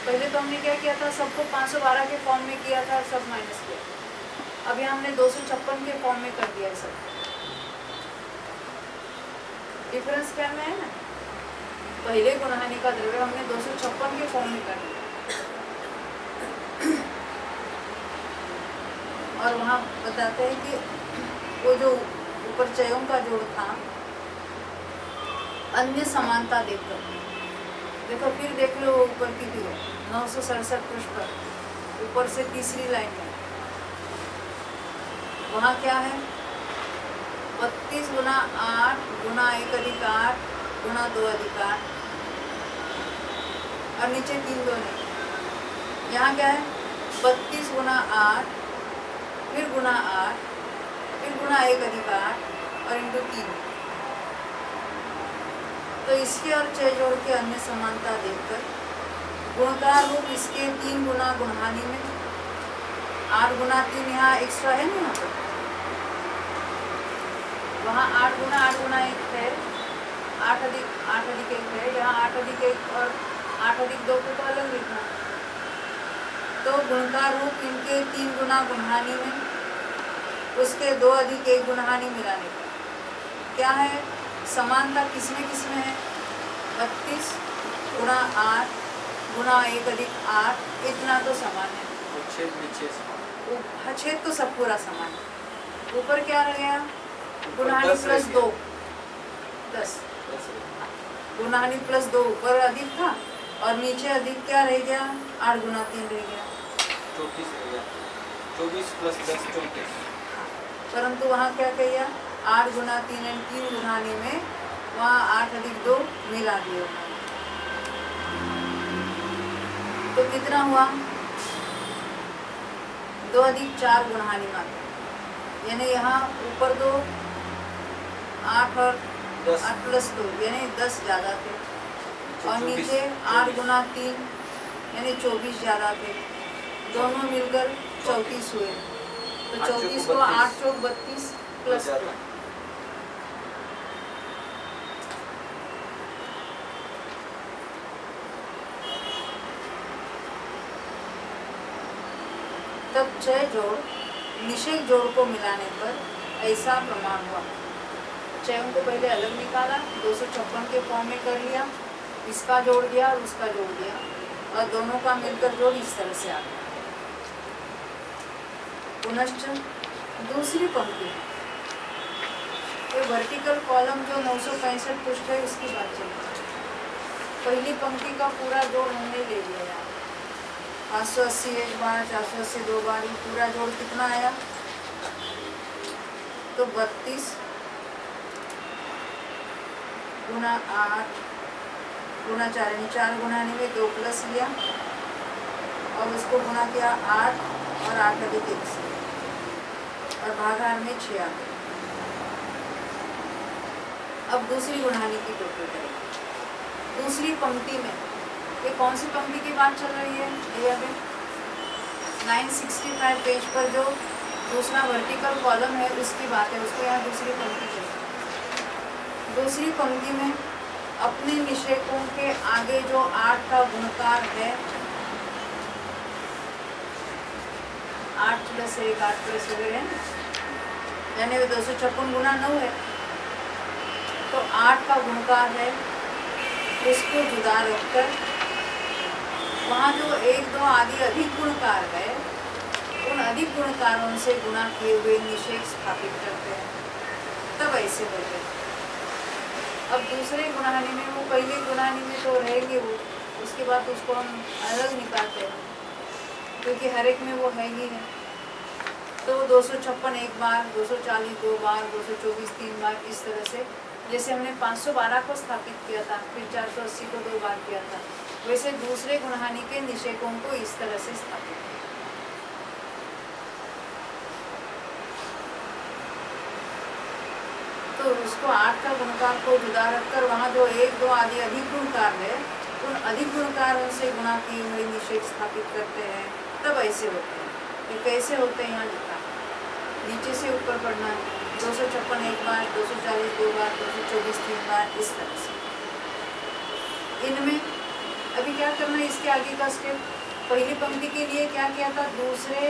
[SPEAKER 1] पहले तो हमने क्या किया था, सबको 512 के फॉर्म में किया था, सब माइनस किया। अब यहाँ हमने 256 के फॉर्म में कर दिया सब। डिफरेंस क्या में है ना, पहले गुणहानि का द्रव्य हमने 256 के फॉर्म में कर दिया और वहाँ बताते हैं कि वो जो ऊपर चयों का जोड़ था अन्य समानता देखकर, देखो फिर देख लो ऊपर की भी 967 पृष्ठ पर ऊपर से तीसरी लाइन में वहाँ क्या है 32 गुना 8 गुना 1 अधिक 8 गुना 2 अधिक 8 और नीचे 3 2 नहीं। यहाँ क्या है 32 गुना 8 फिर गुना 8 फिर गुना 1 अधिक 8 और इंटू 3। तो इसके और छह जोड़ के अन्य समानता देखकर गुणकार रूप इसके 3 गुना गुणहानि में 8 गुना 3 यहाँ एक्स्ट्रा है ना, यहाँ पर वहाँ 8 गुना 1 है, 8 अधिक 1 है, यहाँ 8 अधिक 1 और 8 अधिक 2 को तो अलग लिखना। तो गुणकार रूप इनके 3 गुना गुणहानि में उसके 2 अधिक 1 गुणहानि मिलाने का क्या है समानता किसमें है 32 गुना 8 गुना 1 अधिक 8 इतना तो समान है,
[SPEAKER 4] और छेद में 6 समान।
[SPEAKER 1] छेद तो सब पूरा समान है। ऊपर क्या रह गया गुणहानि
[SPEAKER 4] 10
[SPEAKER 1] प्लस
[SPEAKER 4] रह
[SPEAKER 1] 2
[SPEAKER 4] गया।
[SPEAKER 1] 10
[SPEAKER 4] 10 रह गया।
[SPEAKER 1] गुणहानि प्लस 2 ऊपर अधिक था और नीचे अधिक क्या रह गया 8 गुना 3 रह गया
[SPEAKER 4] 34 रह गया। 24 प्लस 10 34।
[SPEAKER 1] परंतु वहाँ क्या किया 8 गुना 3 एंड 3 गुणहानि में वहाँ 8 अधिक 2 मिला दिया। तो कितना हुआ 2 अधिक 4 गुणहानि मात्र, यानी यहाँ ऊपर 2 8 और
[SPEAKER 4] 10
[SPEAKER 1] 8 प्लस 2 यानी 10 ज़्यादा थे और नीचे 8 गुना 3 यानी 24 ज़्यादा थे, दोनों मिलकर 34 हुए। तो 34 को 8 चौक 32 प्लस 2 तब 6 जोड़ निषेध जोड़ को मिलाने पर ऐसा प्रमाण हुआ। 6 को पहले अलग निकाला 256 के फॉर्म में कर लिया, इसका जोड़ दिया और उसका जोड़ दिया और दोनों का मिलकर जोड़ इस तरह से आ गया। पुनश्च दूसरी पंक्ति ये वर्टिकल कॉलम जो 965 पृष्ठ है उसकी बात चल रही है। पहली पंक्ति का पूरा जोड़ हमने ले लिया यहाँ 580 एक बार 480 2 बार, ये पूरा जोड़ कितना आया तो 32 गुना 8 गुना 4 यानी 4 गुणाने में 2 प्लस लिया और उसको गुना किया 8 और 8 अधिक 1 से और भागाहार में 6 आ गए। अब दूसरी गुणहानि की टोटल करेंगे। दूसरी पंक्ति में ये कौन सी पंक्ति की बात चल रही है भैया पे 965 पेज पर जो दूसरा वर्टिकल कॉलम है उसकी बात है, उसको यहाँ दूसरी पंक्ति चल रही है। दूसरी पंक्ति में अपने निषेकों के आगे जो 8 का गुणकार है 8 प्लस 1 8 प्लस 1 है यानी वो 256 गुना 9 है, तो 8 का गुणकार है उसको जुदा रखकर वहाँ जो 1 2 आदि अधिक गुणकार है उन अधिक गुणकारों से गुणा किए हुए निषेक स्थापित करते हैं, तब ऐसे होते हैं। अब दूसरे गुणहानि में वो पहले गुणहानि में तो रहेंगे वो, उसके बाद उसको हम अलग निकालते हैं क्योंकि हर एक में वो है ही है। तो 256 एक बार 240 2 बार 224 3 बार, इस तरह से जैसे हमने 512 को स्थापित किया था फिर 480 को 2 बार किया था, वैसे दूसरे गुणहानि के निषेकों को इस तरह से स्थापित किया। तो उसको 8 का गुणकार को जुदा रखकर वहाँ जो 1 2 आदि अधिक गुणकार है उन अधिक गुणकारों से गुणा किए हुए निषेक स्थापित करते हैं, तब ऐसे होते हैं। ये कैसे होते हैं यहाँ लिखा, नीचे से ऊपर पढ़ना है। 256 एक बार 240 2 बार 224 3 बार, इस तरह से। इनमें अभी क्या करना है, इसके आगे का स्टेप पहली पंक्ति के लिए क्या किया था, दूसरे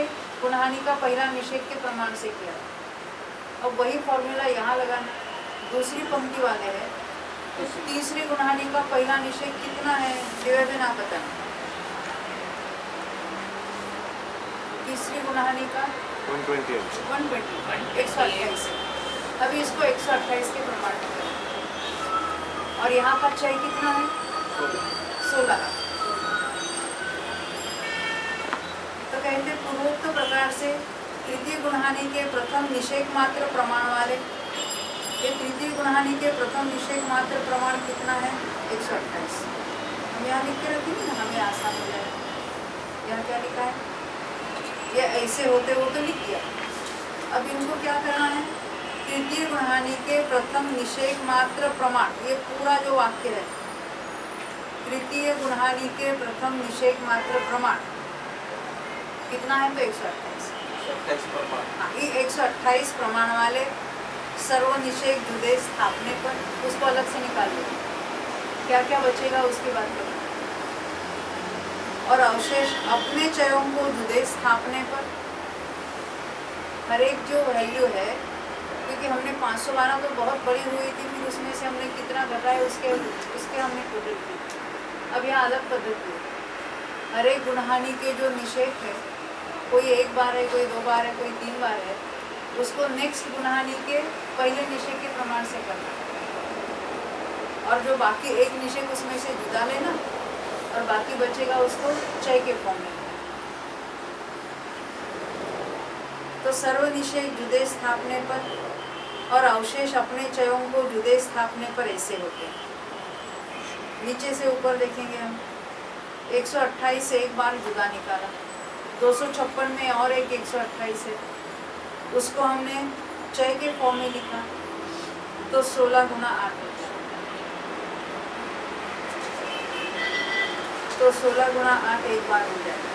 [SPEAKER 1] गुणहानि का पहला निषेक के प्रमाण से किया था। अब वही फॉर्मूला यहाँ लगाना। दूसरी पंक्ति वाले है तो तीसरी गुणहानि का पहला निषेक कितना है, डिवीजन आप बताना। तीसरी गुणहानि का
[SPEAKER 2] 128
[SPEAKER 1] 120 128 अभी इसको 128 के प्रमाण में करें। और यहाँ का चय कितना है 16। तो कहते पूर्वोक्त प्रकार से तृतीय गुणहानि के प्रथम निषेक मात्र प्रमाण वाले, ये तृतीय गुणहानि के प्रथम निषेक मात्र प्रमाण कितना है 128। हम यहाँ लिख के रखेंगे ना, हमें आसान हो जाएगा। यहाँ क्या लिखा है, ये ऐसे होते हो तो लिख दिया। अब इनको क्या करना है, तृतीय गुणहानि के प्रथम निषेक मात्र प्रमाण, ये पूरा जो वाक्य है, तृतीय गुणहानि के प्रथम निषेक मात्र प्रमाण कितना है तो 128। हाँ, ये 128 प्रमाण वाले सर्वनिषेक जुदे स्थापने पर उसको अलग से निकाल लो, क्या क्या बचेगा उसकी बात करो। और अवशेष अपने चयों को जुदे स्थापने पर हर एक जो वैल्यू है, क्योंकि हमने 512 तो बहुत बड़ी हुई थी, फिर उसमें से हमने कितना घटाया उसके हमने टोटल की। अब यहाँ अलग पद्धति है, हर एक गुणहानि के जो निषेक है, कोई एक बार है, कोई 2 बार है, कोई 3 बार है, उसको नेक्स्ट गुणहानि के पहले निषेक के प्रमाण से करना, और जो बाकी एक निषेक उसमें से जुदा लेना और बाकी बचेगा उसको चय के फॉर्म में। तो सर्वनिषेक जुदे स्थापने पर और अवशेष अपने चयों को जुदे स्थापने पर ऐसे होते हैं। नीचे से ऊपर देखेंगे हम, 128 से एक बार जुदा निकाला, 256 में और एक 128 है, उसको हमने चय के फॉर्म में लिखा तो 16 गुना 8 होता है। तो 16 गुना 8 एक बार हो जाएगा।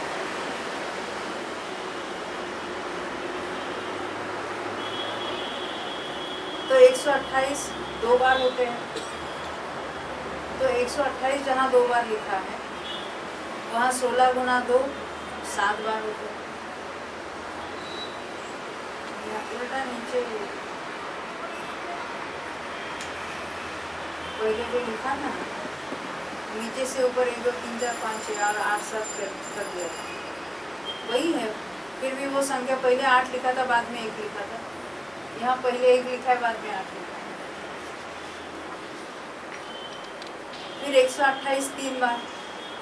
[SPEAKER 1] तो 128 2 बार होते हैं, तो 128 जहाँ 2 बार लिखा है वहाँ 16 गुना 2 7 बार होते हैं। उल्टा नीचे पहले जो लिखा था ना, नीचे से ऊपर 1 2 3 4 5 6 और 8 सब कर दिया, वही है। फिर भी वो संख्या पहले 8 लिखा था, बाद में 1 लिखा था। यहाँ पहले 1 लिखा है, बाद में 8 लिखा है। फिर 128 3 बार,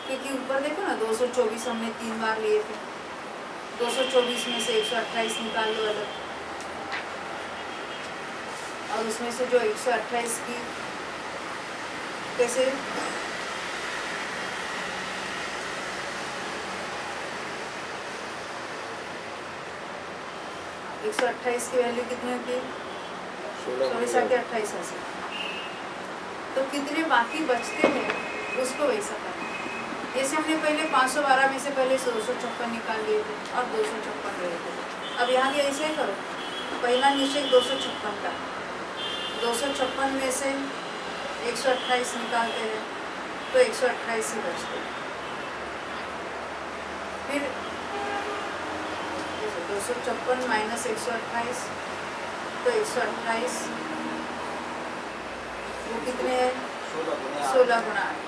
[SPEAKER 1] क्योंकि ऊपर देखो ना 224 हमने 3 बार लिए थे, 224 में से 128 निकाल लो अलग, और उसमें से जो 128 की कैसे 128 की वैल्यू कितनी होती है 16 के 28 ऐसे, तो कितने बाकी बचते हैं उसको वैसा करना। जैसे हमने पहले 512 में से पहले 256 निकाल लिए थे और 256 रहे थे। अब यहाँ भी ऐसे ही करो, पहला निषेक 256 का, 256 में से 128 निकालते हैं तो 128 ही बचते हैं। फिर 256 माइनस 128 तो 128 वो कितने हैं 16 गुना 8।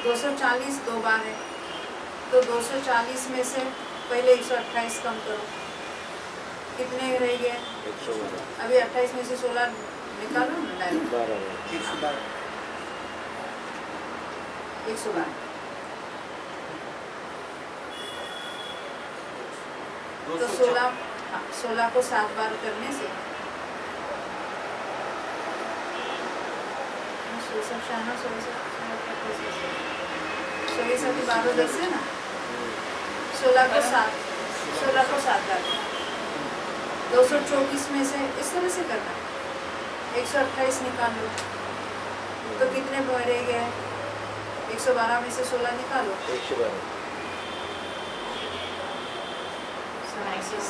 [SPEAKER 1] 240 2 बार है, तो 240 में से पहले 128 कम करो, कितने रह गए
[SPEAKER 2] 112।
[SPEAKER 1] अभी 28 में से 16 निकालो ना डायरेक्ट 112। तो 16 को 7 बार करने से 12 10 है ना, 16 को 7 बार 224 में से इस तरह से करना, 128 निकाल लो तो कितने रह गए 112 में से 16 निकालो
[SPEAKER 2] 112।
[SPEAKER 1] 96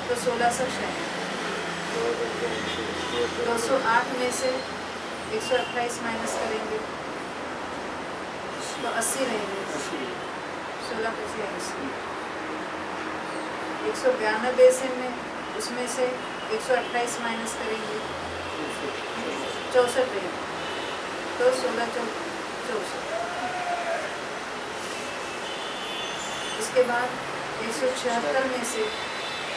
[SPEAKER 1] तो 16 208 में से 128 माइनस करेंगे तो 80 रहेंगे, 16 25 80। 192 से में उसमें से 128 माइनस करेंगे 64 रहेगा, तो 16 64। इसके बाद 176 में से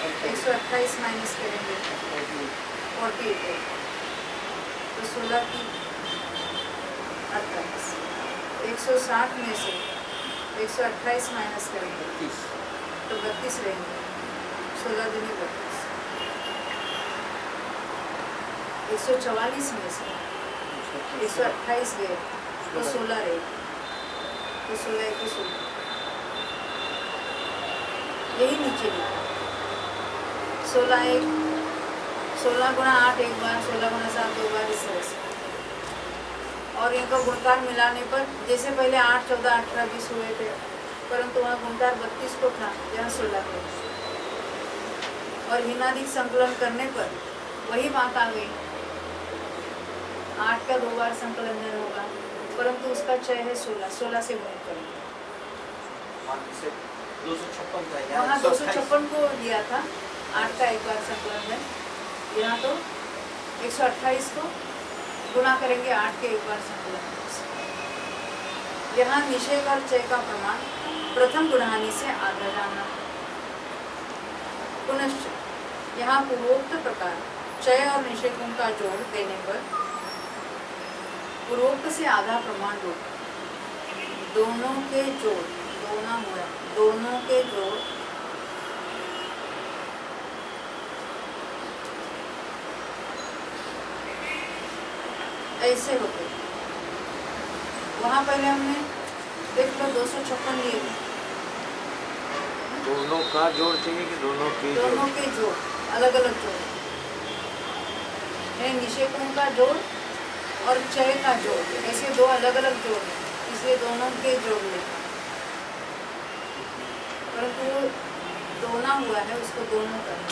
[SPEAKER 1] 128 माइनस करेंगे 48 रहेगा, तो 16 की 28। 160 में से 128 माइनस करेंगे तो 32 रहेंगे, 16 दूनी 32। 144 में से 128 गए तो 16 रहेगा, तो 16 की 16। यही नीचे लिखा 16 एक 16 गुणा 8 एक बार, 16 गुणा 7 दो बार, इस तरह से। और इनका गुणकार मिलाने पर जैसे पहले 8, 14, 18, 20 हुए थे, परंतु वहाँ गुणकार 32 को था, यहाँ 16 को। और भिन्नाधिक संकलन करने पर वही बात आ गई, 8 का 2 बार संकलन होगा, परंतु उसका क्षय है 16, 16 से गुणित करेंगे।
[SPEAKER 4] 256 था,
[SPEAKER 1] वहाँ 256 को लिया था, 8 का एक बार संकलन है, यहाँ तो 128 को गुणा करेंगे 8 के एक बार संकलन। यहाँ निषेध और क्षय का प्रमाण प्रथम गुणहानि से आधा जाना। पुनश्च यहाँ पूर्वोक्त प्रकार क्षय और निषेधों का जोड़ देने पर पूर्वोक्त से आधा प्रमाण रूप दोनों के जोड़, दोनों के जोड़ ऐसे होते। वहाँ पहले हमने देख लो 256 लिए थे,
[SPEAKER 2] दोनों का जोड़ चाहिए कि दोनों के जोड़?
[SPEAKER 1] दोनों के जोड़, अलग अलग जोड़ है, निषेधों का जोड़ और क्षय का जोड़, ऐसे दो अलग अलग जोड़ हैं, इसलिए दोनों के जोड़ लेते। परंतु वो दोना हुआ है, उसको दोनों करना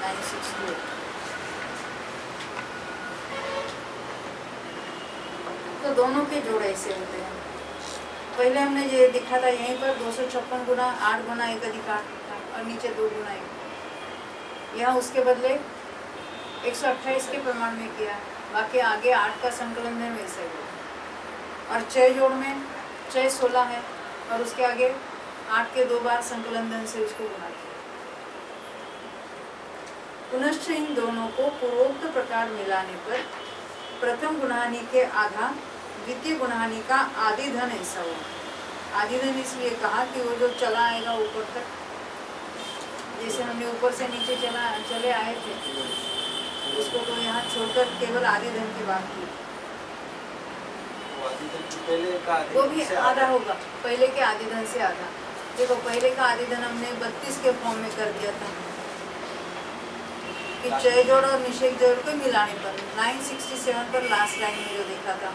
[SPEAKER 1] 968। तो दोनों के जोड़ ऐसे होते हैं। पहले हमने ये दिखा था यहीं पर 256 गुना 8 गुना 1 अधिक 8 था, और नीचे 2 गुना 1। यहाँ उसके बदले 128 के प्रमाण में किया, बाकी आगे 8 का संकलन है वैसे ही। और क्षय जोड़ में क्षय 16 है, और उसके आगे 8 के 2 बार संकलन धन से उसको गुणा किया। पुनश्च इन दोनों को पूर्वोक्त प्रकार मिलाने पर प्रथम गुणहानि के आधा द्वितीय गुणहानि का आदि धन ऐसा हुआ। आदि धन इसलिए कहा कि वो जो चला आएगा ऊपर तक, जैसे हमने ऊपर से नीचे चले आए थे, उसको तो यहाँ छोड़कर केवल आदि धन की बात की। वो भी आधा होगा, पहले के आदि धन से आधा। देखो पहले का आदि धन हमने 32 के फॉर्म में कर दिया था कि क्षय जोड़ और निषेध जोड़ को मिलाने पर 967 पर लास्ट लाइन में जो देखा था,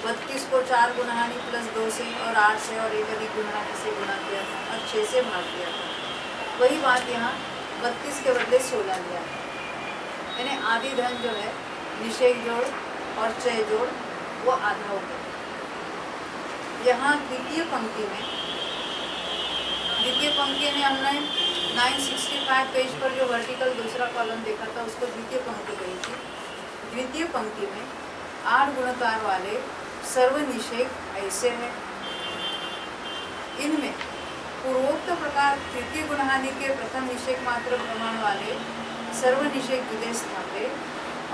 [SPEAKER 1] 32 को 4 गुणहानि प्लस 2 से और 8 से और 1 अधिक गुणहानि से गुणा किया था और 6 से भाग दिया था। वही बात यहाँ 32 के बदले 16 लिया था, यानी आदि धन जो है निषेध जोड़ और क्षय जोड़ वो आधा हो गया। यहाँ द्वितीय पंक्ति में हमने 965 पेज पर जो वर्टिकल दूसरा कॉलम देखा था उसको द्वितीय पंक्ति कही थी। द्वितीय पंक्ति में 8 गुणकार वाले सर्वनिषेध ऐसे हैं। इनमें पूर्वोक्त प्रकार तृतीय गुणहानि के प्रथम निषेध मात्र प्रमाण वाले सर्वनिषेध जुदे स्थापे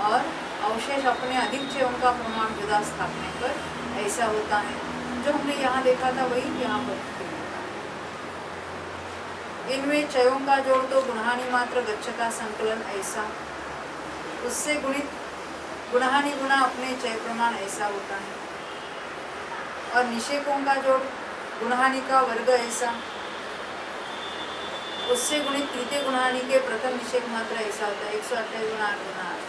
[SPEAKER 1] और अवशेष अपने अधिक क्षयों का प्रमाण जुदा स्थापने पर ऐसा होता है। जो हमने यहाँ देखा था वही यहाँ पर। इनमें क्षयों का जोड़ तो गुणहानि मात्र गच्छ का संकलन ऐसा, उससे गुणित गुणहानि गुणा अपने क्षय प्रमाण ऐसा होता है। और निषेधों का जोड़ गुणहानि का वर्ग ऐसा, उससे गुणित तृतीय गुणहानि के प्रथम निषेध मात्र ऐसा होता है। 128 गुणा 8 गुणा 8,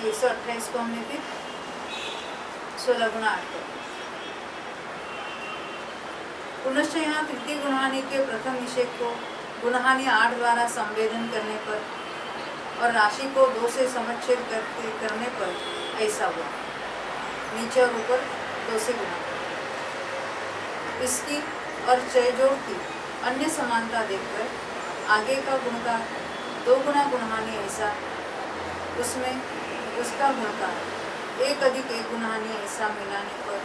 [SPEAKER 1] 128 को हमने फिर 16 गुणा 8 कर। पुनश्च यहाँ तृतीय गुणहानि के प्रथम निषेध को गुणहानि 8 द्वारा संवेदन करने पर और राशि को 2 से समच्छेद करने पर ऐसा हुआ। नीचे और ऊपर 2 से गुणा। इसकी और क्षय जोड़ की अन्य समानता देखकर आगे का गुणकार 2 गुना गुणहानि ऐसा, उसमें उसका गुणकार 1 अधिक 1 गुणहानि ऐसा मिलाने पर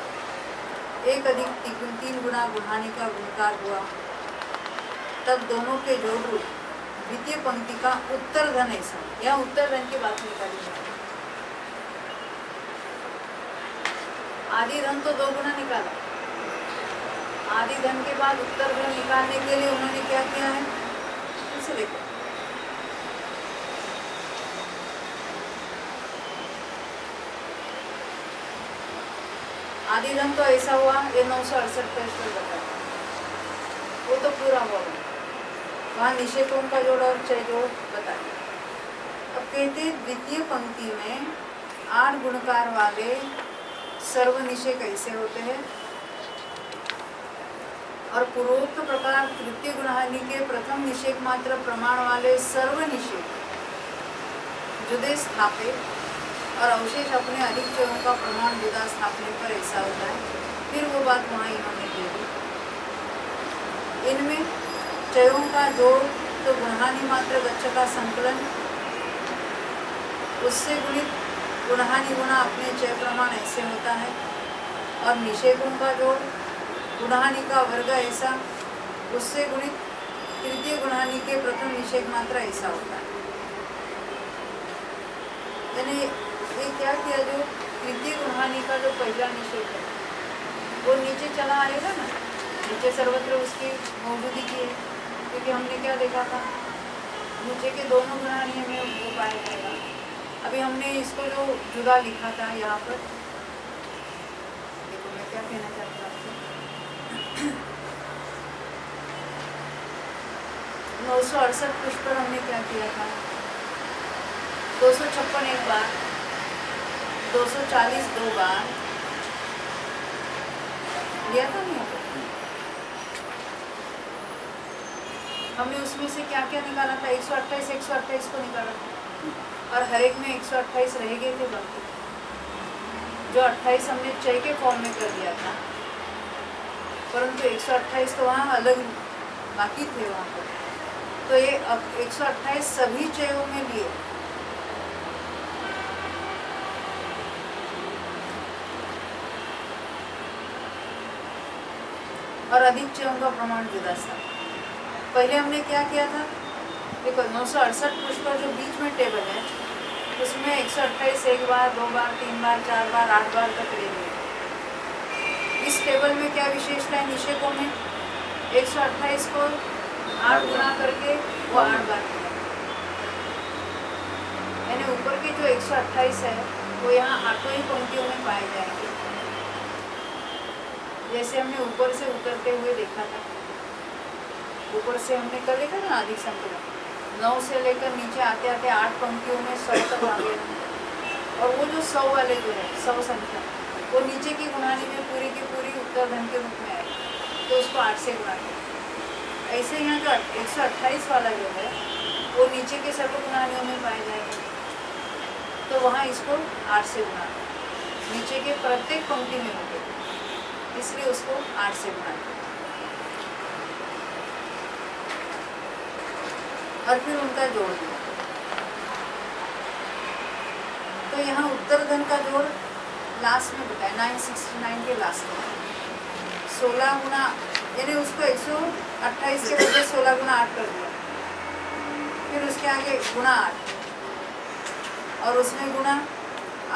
[SPEAKER 1] 1 अधिक 3 गुना गुणहानि का गुणकार हुआ, तब दोनों के जोड़ रूप द्वितीय पंक्ति का उत्तर धन ऐसा। यह उत्तर धन की बात निकाली है। आदि धन तो 2 गुना निकाला, आदि धन के बाद उत्तर धन निकालने के लिए उन्होंने क्या किया है, इसे देखो। आदि धन तो ऐसा हुआ, ये 968 का स्तर बताया, वो तो पूरा हुआ। वहाँ निषेकों का जोड़ और चय जोड़ बताया। अब कहते हैं द्वितीय पंक्ति में 8 गुणकार वाले सर्व निषेक ऐसे होते हैं, और पूर्वोक्त प्रकार तृतीय गुणहानि के प्रथम निषेक मात्र प्रमाण वाले सर्व निषेक जुदे स्थापे और अवशेष अपने अधिक चयों का प्रमाण जुदा स्थापने पर ऐसा होता है। फिर वो बात वहाँ इन्होंने दे दी। इनमें चयों का जोड़ तो गुणहानि मात्र गच्छ का संकलन, उससे गुणित गुणहानि गुणा अपने चय प्रमाण ऐसे होता है, और निषेकों का जोड़ गुणहानि का वर्ग ऐसा, उससे गुणित तृतीय गुणहानि के प्रथम निषेक मात्रा ऐसा होता है। यानी ये क्या किया, जो तृतीय गुणहानि का जो पहला निषेक है वो नीचे चला आएगा ना, नीचे सर्वत्र उसकी मौजूदगी की है, क्योंकि हमने क्या देखा था, नीचे के दोनों गुणहानि हमें वो पाया जाएगा। अभी हमने इसको जो जुदा लिखा था यहाँ पर, देखो मैं क्या कहना चाहती हूँ आपको। 968 पृष्ठ पर हमने क्या किया था, 256 एक बार, 240 2 बार लिया था नहीं आपको? हमने उसमें से क्या क्या निकाला था, 128 को निकाला था, और हर एक में 128 रह गए थे बाकी। जो 28 हमने चय के फॉर्म में कर दिया था, परंतु 128 तो वहाँ अलग बाकी थे वहाँ पर। तो ये अब 128 सभी चयों में लिए, और अधिक चयों का प्रमाण जुदा था। पहले हमने क्या किया था, देखो 968 पृष्ठ पर जो बीच में टेबल है उसमें 128 1 बार 2 बार 3 बार 4 बार 8 बार तक ले लिए। इस टेबल में क्या विशेषता है, निषेकों में 128 को 8 गुना करके वो 8 बार किया, यानी ऊपर के जो 128 है वो यहाँ 8 ही पंक्तियों में पाए जाएंगे। जैसे हमने ऊपर से उतरते हुए देखा था, ऊपर से हमने कर देखा ना अधिक संकलन, 9 से लेकर नीचे आते आते 8 पंक्तियों में 100 तक आ गए, और वो जो 100 वाले जो है 100 संख्या वो नीचे की गुणानी में पूरी की पूरी उत्तर धन के रूप में आए, तो उसको 8 से गुणा करें। ऐसे यहाँ जो 128 वाला जो है वो नीचे के सर्व गुणानियों में पाए जाएंगे, तो वहाँ इसको 8 से गुणा, नीचे के प्रत्येक पंक्ति में होंगे, इसलिए उसको 8 से गुणा करें। और फिर उनका जोड़ दिया। तो यहाँ उत्तर धन का जोड़ लास्ट में बताया, 969 के लास्ट में 16 गुना, यानी उसको 128 के बजाय 16 गुना 8 कर दिया, फिर उसके आगे गुना 8, और उसमें गुना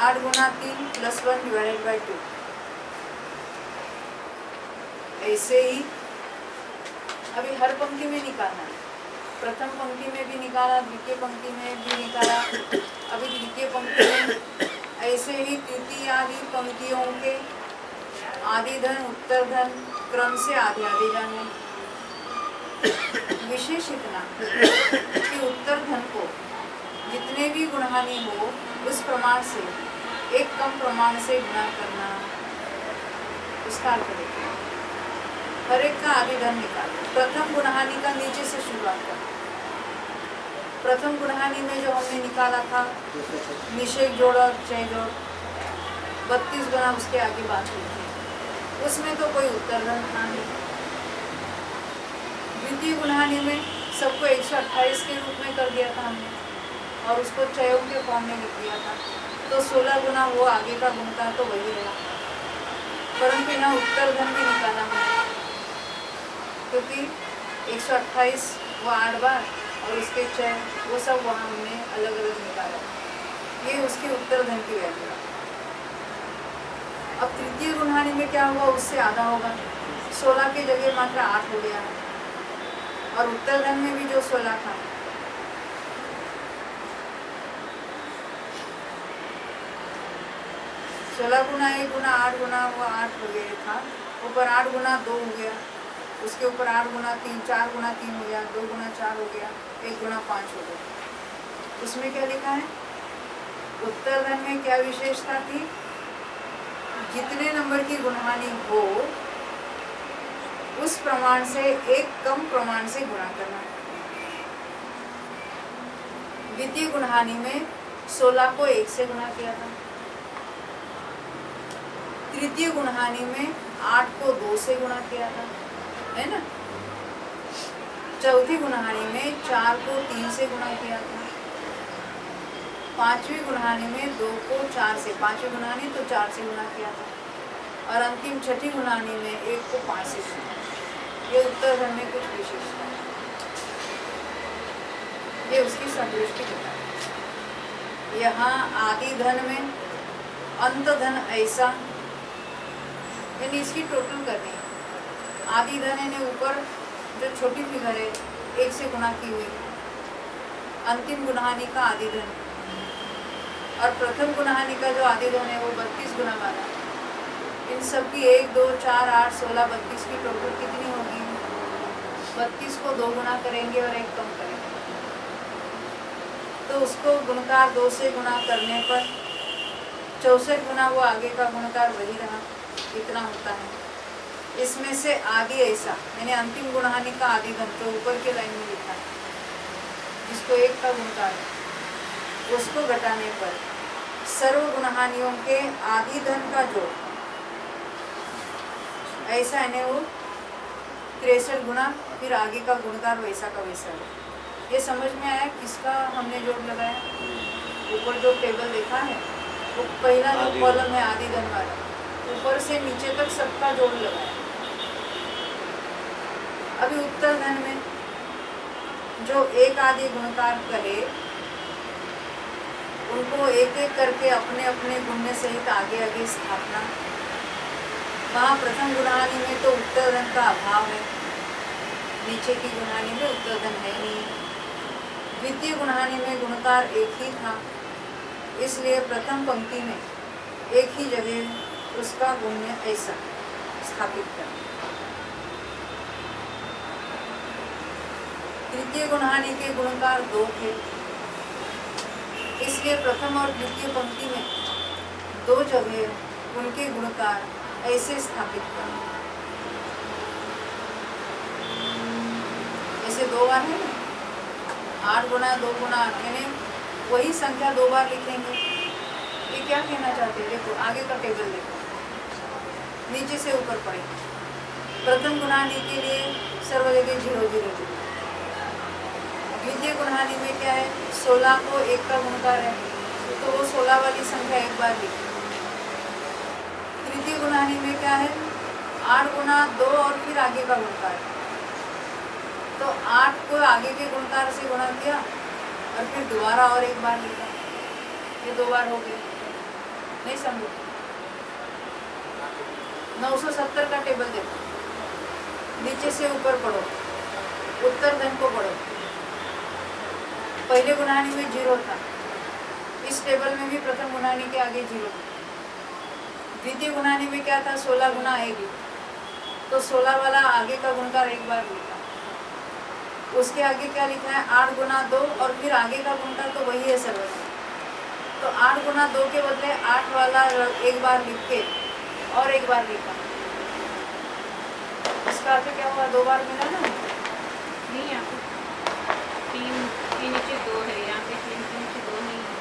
[SPEAKER 1] 8 गुना 3 + 1 / 2। ऐसे ही अभी हर पंक्ति में निकालना है, प्रथम पंक्ति में भी निकाला, द्वितीय पंक्ति में भी निकाला, अभी तृतीय पंक्ति में, ऐसे ही तृतीय आदि पंक्तियों के आदि धन उत्तर धन क्रम से आधे आधे जाने। विशेष इतना कि उत्तर धन को जितने भी गुणहानि हो उस प्रमाण से एक कम प्रमाण से गुणा करना, उसका अर्थ देखिए। हर एक का आदि धन निकालो, प्रथम गुणहानि का नीचे से शुरुआत कर। प्रथम गुणहानि में जो हमने निकाला था निषेक जोड़ और चय जोड़ 32 गुना, उसके आगे बात हुई थी, उसमें तो कोई उत्तर धन था नहीं। द्वितीय गुणहानि में सबको 128 के रूप में कर दिया था हमने और उसको चयों के फॉर्म में लिख दिया था। तो 16 गुना वो आगे का गुणकार तो वही रहा, परंतु यहाँ उत्तर धन भी निकाला हमने, क्योंकि 128 वो 8 बार और उसके चय वो सब वहाँ हमने अलग अलग निकाला। ये उसकी उत्तर धन की वैल्यू है। अब तृतीय गुणहानी में क्या हुआ, उससे आधा होगा, 16 की जगह मात्र 8 हो गया है और उत्तर धन में भी जो 16 था 16 गुना 1 गुना 8 गुना वो 8 हो गया था, ऊपर 8 गुना 2 हो गया, उसके ऊपर 8 गुना 3 4 गुना 3 हो गया, 2 गुना 4 हो गया, 1 गुना 5 हो गया। उसमें क्या लिखा है, उत्तर धन में क्या विशेषता थी, जितने नंबर की गुणहानी हो उस प्रमाण से एक कम प्रमाण से गुणा करना। द्वितीय गुणहानी में 16 को 1 से गुणा किया था, तृतीय गुणहानी में 8 को 2 से गुणा किया था, है ना। चौथी गुणहानी में 4 को 3 से गुणा किया था, पांचवी गुणहानी में 2 को 4 से, पांचवी गुणहानी तो 4 से गुणा किया था, और अंतिम छठी गुणहानी में 1 को 5 से गुणा। ये उत्तर धन में कुछ विशेषता है, ये उसकी संतुष्टि होता है। यहाँ आदि धन में अंत धन ऐसा, यानी इसकी टोटल करनी है। आदि धन यानी ऊपर जो छोटी फिगर है 1 से गुणा की हुई, अंतिम गुणहानी का आदि धन, और प्रथम गुणहानी का जो आदि धन है वो 32 गुना वाला। इन सब की 1 2 4 8 16 32 की टोटल कितनी होगी, 32 को 2 गुना करेंगे और 1 कम करेंगे, तो उसको गुणकार 2 से गुणा करने पर 64 गुना वो आगे का गुणकार वही रहा, इतना होता है। इसमें से आदि ऐसा यानी अंतिम गुणहानी का आदि धन जो ऊपर के लाइन में लिखा है, जिसको 1 का गुणकार है, उसको घटाने पर सर्व गुणहानियों के आदि धन का जोड़ ऐसा है वो 63 गुना, फिर आगे का गुणकार वैसा का वैसा है। ये समझ में आया किसका हमने जोड़ लगाया। ऊपर जो टेबल देखा है वो पहला जो कॉलम है आदि धन वाला, ऊपर से नीचे तक सबका जोड़ लगाया। अभी उत्तर धन में जो एक आदि गुणकार कहे उनको एक एक करके अपने अपने गुण्य सहित आगे आगे स्थापना। वहाँ प्रथम गुणहानी में तो उत्तर धन का अभाव है, नीचे की गुणहानी में उत्तर धन है नहीं। द्वितीय गुणहानी में गुणकार 1 ही था, इसलिए प्रथम पंक्ति में एक ही जगह उसका गुण्य ऐसा स्थापित करना। तृतीय गुणहानी के गुणकार 2 थे, इसलिए प्रथम और द्वितीय पंक्ति में 2 जगह उनके गुणकार ऐसे स्थापित करना। ऐसे 2 बार है ना, 8 गुना 2 गुना 8 यानी वही संख्या 2 बार लिखेंगे। ये क्या कहना चाहते हैं, देखो आगे का टेबल देखो, नीचे से ऊपर पढ़ेंगे। प्रथम गुणहानी के लिए सर्व जगह 0 0 0। द्वितीय गुणहानी में क्या है, 16 को 1 का गुणकार है, तो वो 16 वाली संख्या 1 बार लिखी। तृतीय गुणहानी में क्या है, 8 गुना 2 और फिर आगे का गुणकार, तो 8 को आगे के गुणकार से गुणा किया और फिर दोबारा और 1 बार लिखा। ये 2 बार हो गए, नहीं समझो। 970 का टेबल देखो, नीचे से ऊपर पढ़ो, उत्तर धन को पढ़ो। पहले गुणहानी में 0 था, इस टेबल में भी प्रथम गुणहानी के आगे 0 था। द्वितीय गुणहानी में क्या था, 16 गुना 1, तो 16 वाला आगे का गुणकार 1 बार लिखा। उसके आगे क्या लिखा है, 8 गुना 2 और फिर आगे का गुणकार तो वही है सर्वथा, तो 8 गुना 2 के बदले 8 वाला 1 बार लिख के और 1 बार लिखा। इसका अर्थ क्या हुआ, 2 बार मिला ना।
[SPEAKER 3] नहीं, यहाँ पे 3 के नीचे 2 है, यहाँ पे 3 के नीचे 2 नहीं है।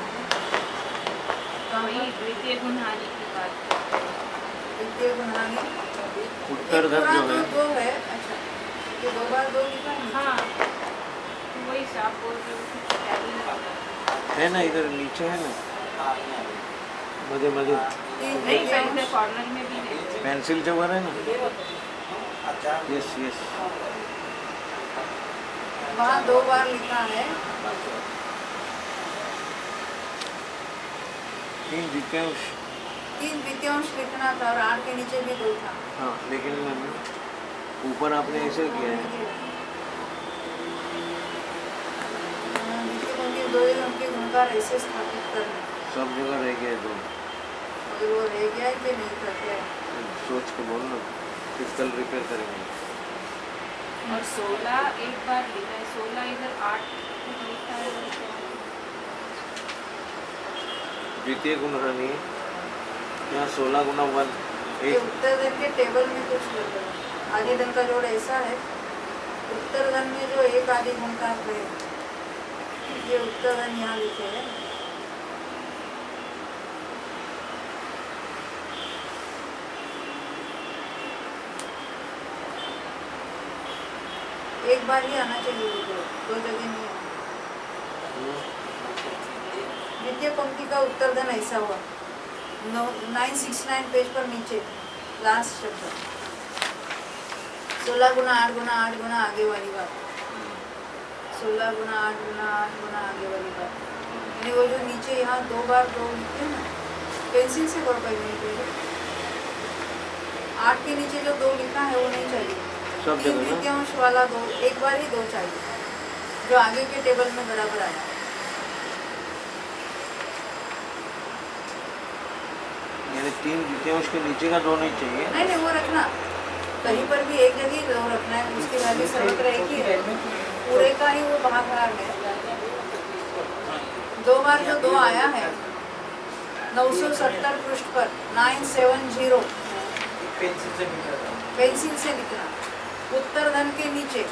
[SPEAKER 3] वही द्वितीय गुणहानी की बात।
[SPEAKER 1] द्वितीय गुणहानी
[SPEAKER 2] उत्तर धन जो है
[SPEAKER 1] 2 है। अच्छा, ये 2 बार 2 लिखा है।
[SPEAKER 3] हाँ, जैसे आप बोल रहे हो कुछ टैली नहीं होगा।
[SPEAKER 2] है ना, इधर नीचे है ना,
[SPEAKER 4] हाँ, यहाँ
[SPEAKER 2] मजे मजे
[SPEAKER 3] नहीं पहले कॉर्नर में भी है।
[SPEAKER 2] पेंसिल जवर है ना।
[SPEAKER 4] अच्छा
[SPEAKER 2] यस यस,
[SPEAKER 1] वहाँ 2 बार लिखा है।
[SPEAKER 2] 3 द्वितीयांश।
[SPEAKER 1] 3 द्वितीयांश लिखना था और 8 के नीचे भी 2 था।
[SPEAKER 2] हाँ लेकिन ऊपर आपने ऐसे किया है।
[SPEAKER 1] द्वितीय पंक्ति 2 अंक के गुणकार ऐसे स्थापित करना।
[SPEAKER 2] सब जगह रह गया 2।
[SPEAKER 1] अगर वो रह गया है कि नहीं करते हैं।
[SPEAKER 2] सोच के बोलना, फिर कल रिपेयर करेंगे।
[SPEAKER 3] और 16 एक बार लिखा है, 16 इधर 8 कुछ लिखा है।
[SPEAKER 2] द्वितीय गुण हानि यहाँ 16 गुना 1
[SPEAKER 1] ये
[SPEAKER 2] 8।
[SPEAKER 1] उत्तर धन के टेबल में कुछ लग रहा है। आदि धन का जोड़ ऐसा है, उत्तर धन में जो एक आदि गुणकार है, ये उत्तर धन यहाँ लिखे हैं। एक बार ही आना चाहिए, दो जगह नहीं आना। द्वितीय पंक्ति का उत्तर धन ऐसा हुआ, 969 पेज पर नीचे लास्ट शब्द 16 गुना 8 गुना 8 गुना आगे वाली बात, 16 गुना 8 गुना 8 गुना आगे वाली बात, यानी वो जो नीचे यहाँ 2 बार 2 लिखे ना, पेंसिल से करो पहले। 8 के नीचे जो 2 लिखा है वो नहीं चाहिए।
[SPEAKER 2] सब
[SPEAKER 1] 3
[SPEAKER 2] जगह ना।
[SPEAKER 1] द्वितीयांश वाला 2 एक बार ही 2 चाहिए, जो आगे के टेबल में बराबर आया।
[SPEAKER 2] यानी 3 द्वितीयांश के नीचे का 2 नहीं चाहिए।
[SPEAKER 1] नहीं नहीं, वो रखना कहीं पर भी एक जगह ही 2 रखना है, उसकी वैल्यू सर्वत्र एक ही है, पूरे का ही वो भागाकार है। 2 बार जो 2 आया है 970 पृष्ठ पर 970
[SPEAKER 4] पेंसिल से मिल रहा
[SPEAKER 1] पेंसिल से लिखना। उत्तर धन के नीचे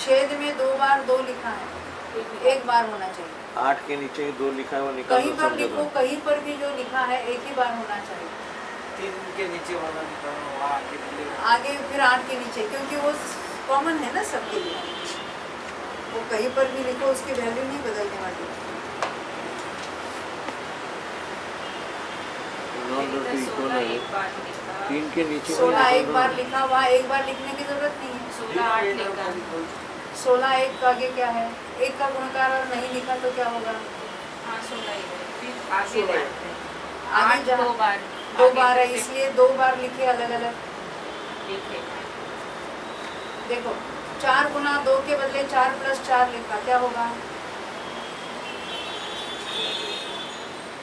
[SPEAKER 1] छेद में 2 बार 2 लिखा है, एक बार होना चाहिए।
[SPEAKER 2] 8 के नीचे 2 लिखा है वो निकाल
[SPEAKER 1] कहीं
[SPEAKER 2] दो
[SPEAKER 1] पर
[SPEAKER 2] सब
[SPEAKER 1] लिखो,
[SPEAKER 2] जगह।
[SPEAKER 1] कहीं पर भी जो लिखा है एक ही बार होना चाहिए।
[SPEAKER 4] 3 के नीचे वाला निकालना, वहाँ आगे पहले
[SPEAKER 1] आगे फिर 8 के नीचे, क्योंकि वो कॉमन है ना सबके लिए, वो कहीं पर भी लिखो उसकी वैल्यू नहीं बदलने वाली।
[SPEAKER 2] 9
[SPEAKER 3] इधर
[SPEAKER 2] तो इक्वल
[SPEAKER 3] 16
[SPEAKER 2] है।
[SPEAKER 3] एक बार लिखा,
[SPEAKER 2] 3 के नीचे
[SPEAKER 1] 16 एक बार लिखा, वहाँ एक बार लिखने की जरूरत नहीं है।
[SPEAKER 3] 16 8 लिखा।
[SPEAKER 1] 16 एक का आगे क्या है, एक का गुणकार और नहीं लिखा तो क्या होगा।
[SPEAKER 3] हाँ 16 इधर, फिर आगे जाते हैं।
[SPEAKER 1] आगे
[SPEAKER 3] 8
[SPEAKER 1] जहाँ
[SPEAKER 3] 2 बार
[SPEAKER 1] 2
[SPEAKER 3] आगे
[SPEAKER 1] बार है,
[SPEAKER 3] फिर
[SPEAKER 1] इसलिए 2 बार लिखे अलग अलग।
[SPEAKER 3] लिखे।
[SPEAKER 1] देखो 4 गुना 2 के बदले 4 + 4 लिखा, क्या होगा।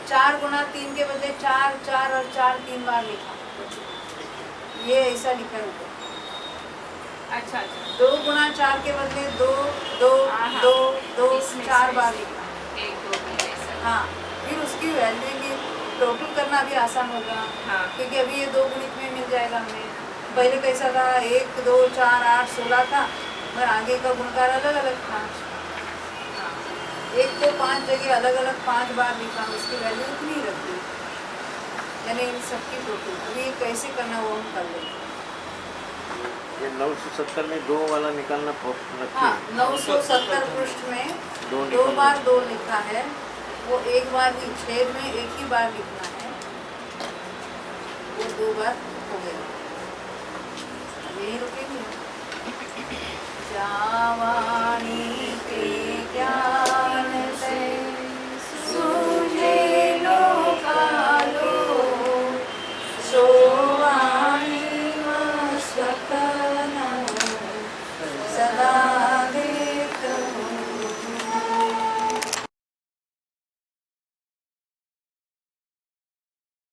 [SPEAKER 1] 4 गुना 3 के बदले 4 4 और 4 3 बार लिखा, ये ऐसा लिखा है ऊपर।
[SPEAKER 3] अच्छा अच्छा
[SPEAKER 1] 2 गुना 4 के बदले 2 2
[SPEAKER 3] हाँ,
[SPEAKER 1] 2 2
[SPEAKER 3] इसमें
[SPEAKER 1] 4
[SPEAKER 3] से
[SPEAKER 1] बार लिखा।
[SPEAKER 3] 1 2 3 ऐसा।
[SPEAKER 1] हाँ, फिर उसकी वैल्यू की टोटल करना भी आसान होगा,
[SPEAKER 3] हाँ
[SPEAKER 1] क्योंकि अभी ये 2 गुणित में मिल जाएगा हमें। पहले कैसा था, 1 2 4 8 16 था, और आगे का गुणकार अलग अलग था।
[SPEAKER 3] हाँ।
[SPEAKER 1] एक को 5 जगह अलग अलग 5 बार लिखा, उसकी वैल्यू इतनी रखी, यानी इन सबकी टोटल। अभी ये कैसे करना वो हम कर लेंगे।
[SPEAKER 2] ये 970 में 2 वाला निकालना
[SPEAKER 1] हाँ, 970 पृष्ठ में 2
[SPEAKER 2] निकालना।
[SPEAKER 1] बार 2 लिखा है, वो एक बार ही छेद में एक ही बार लिखना है, वो 2 बार हो गया। अब यही रुकेंगे। जावा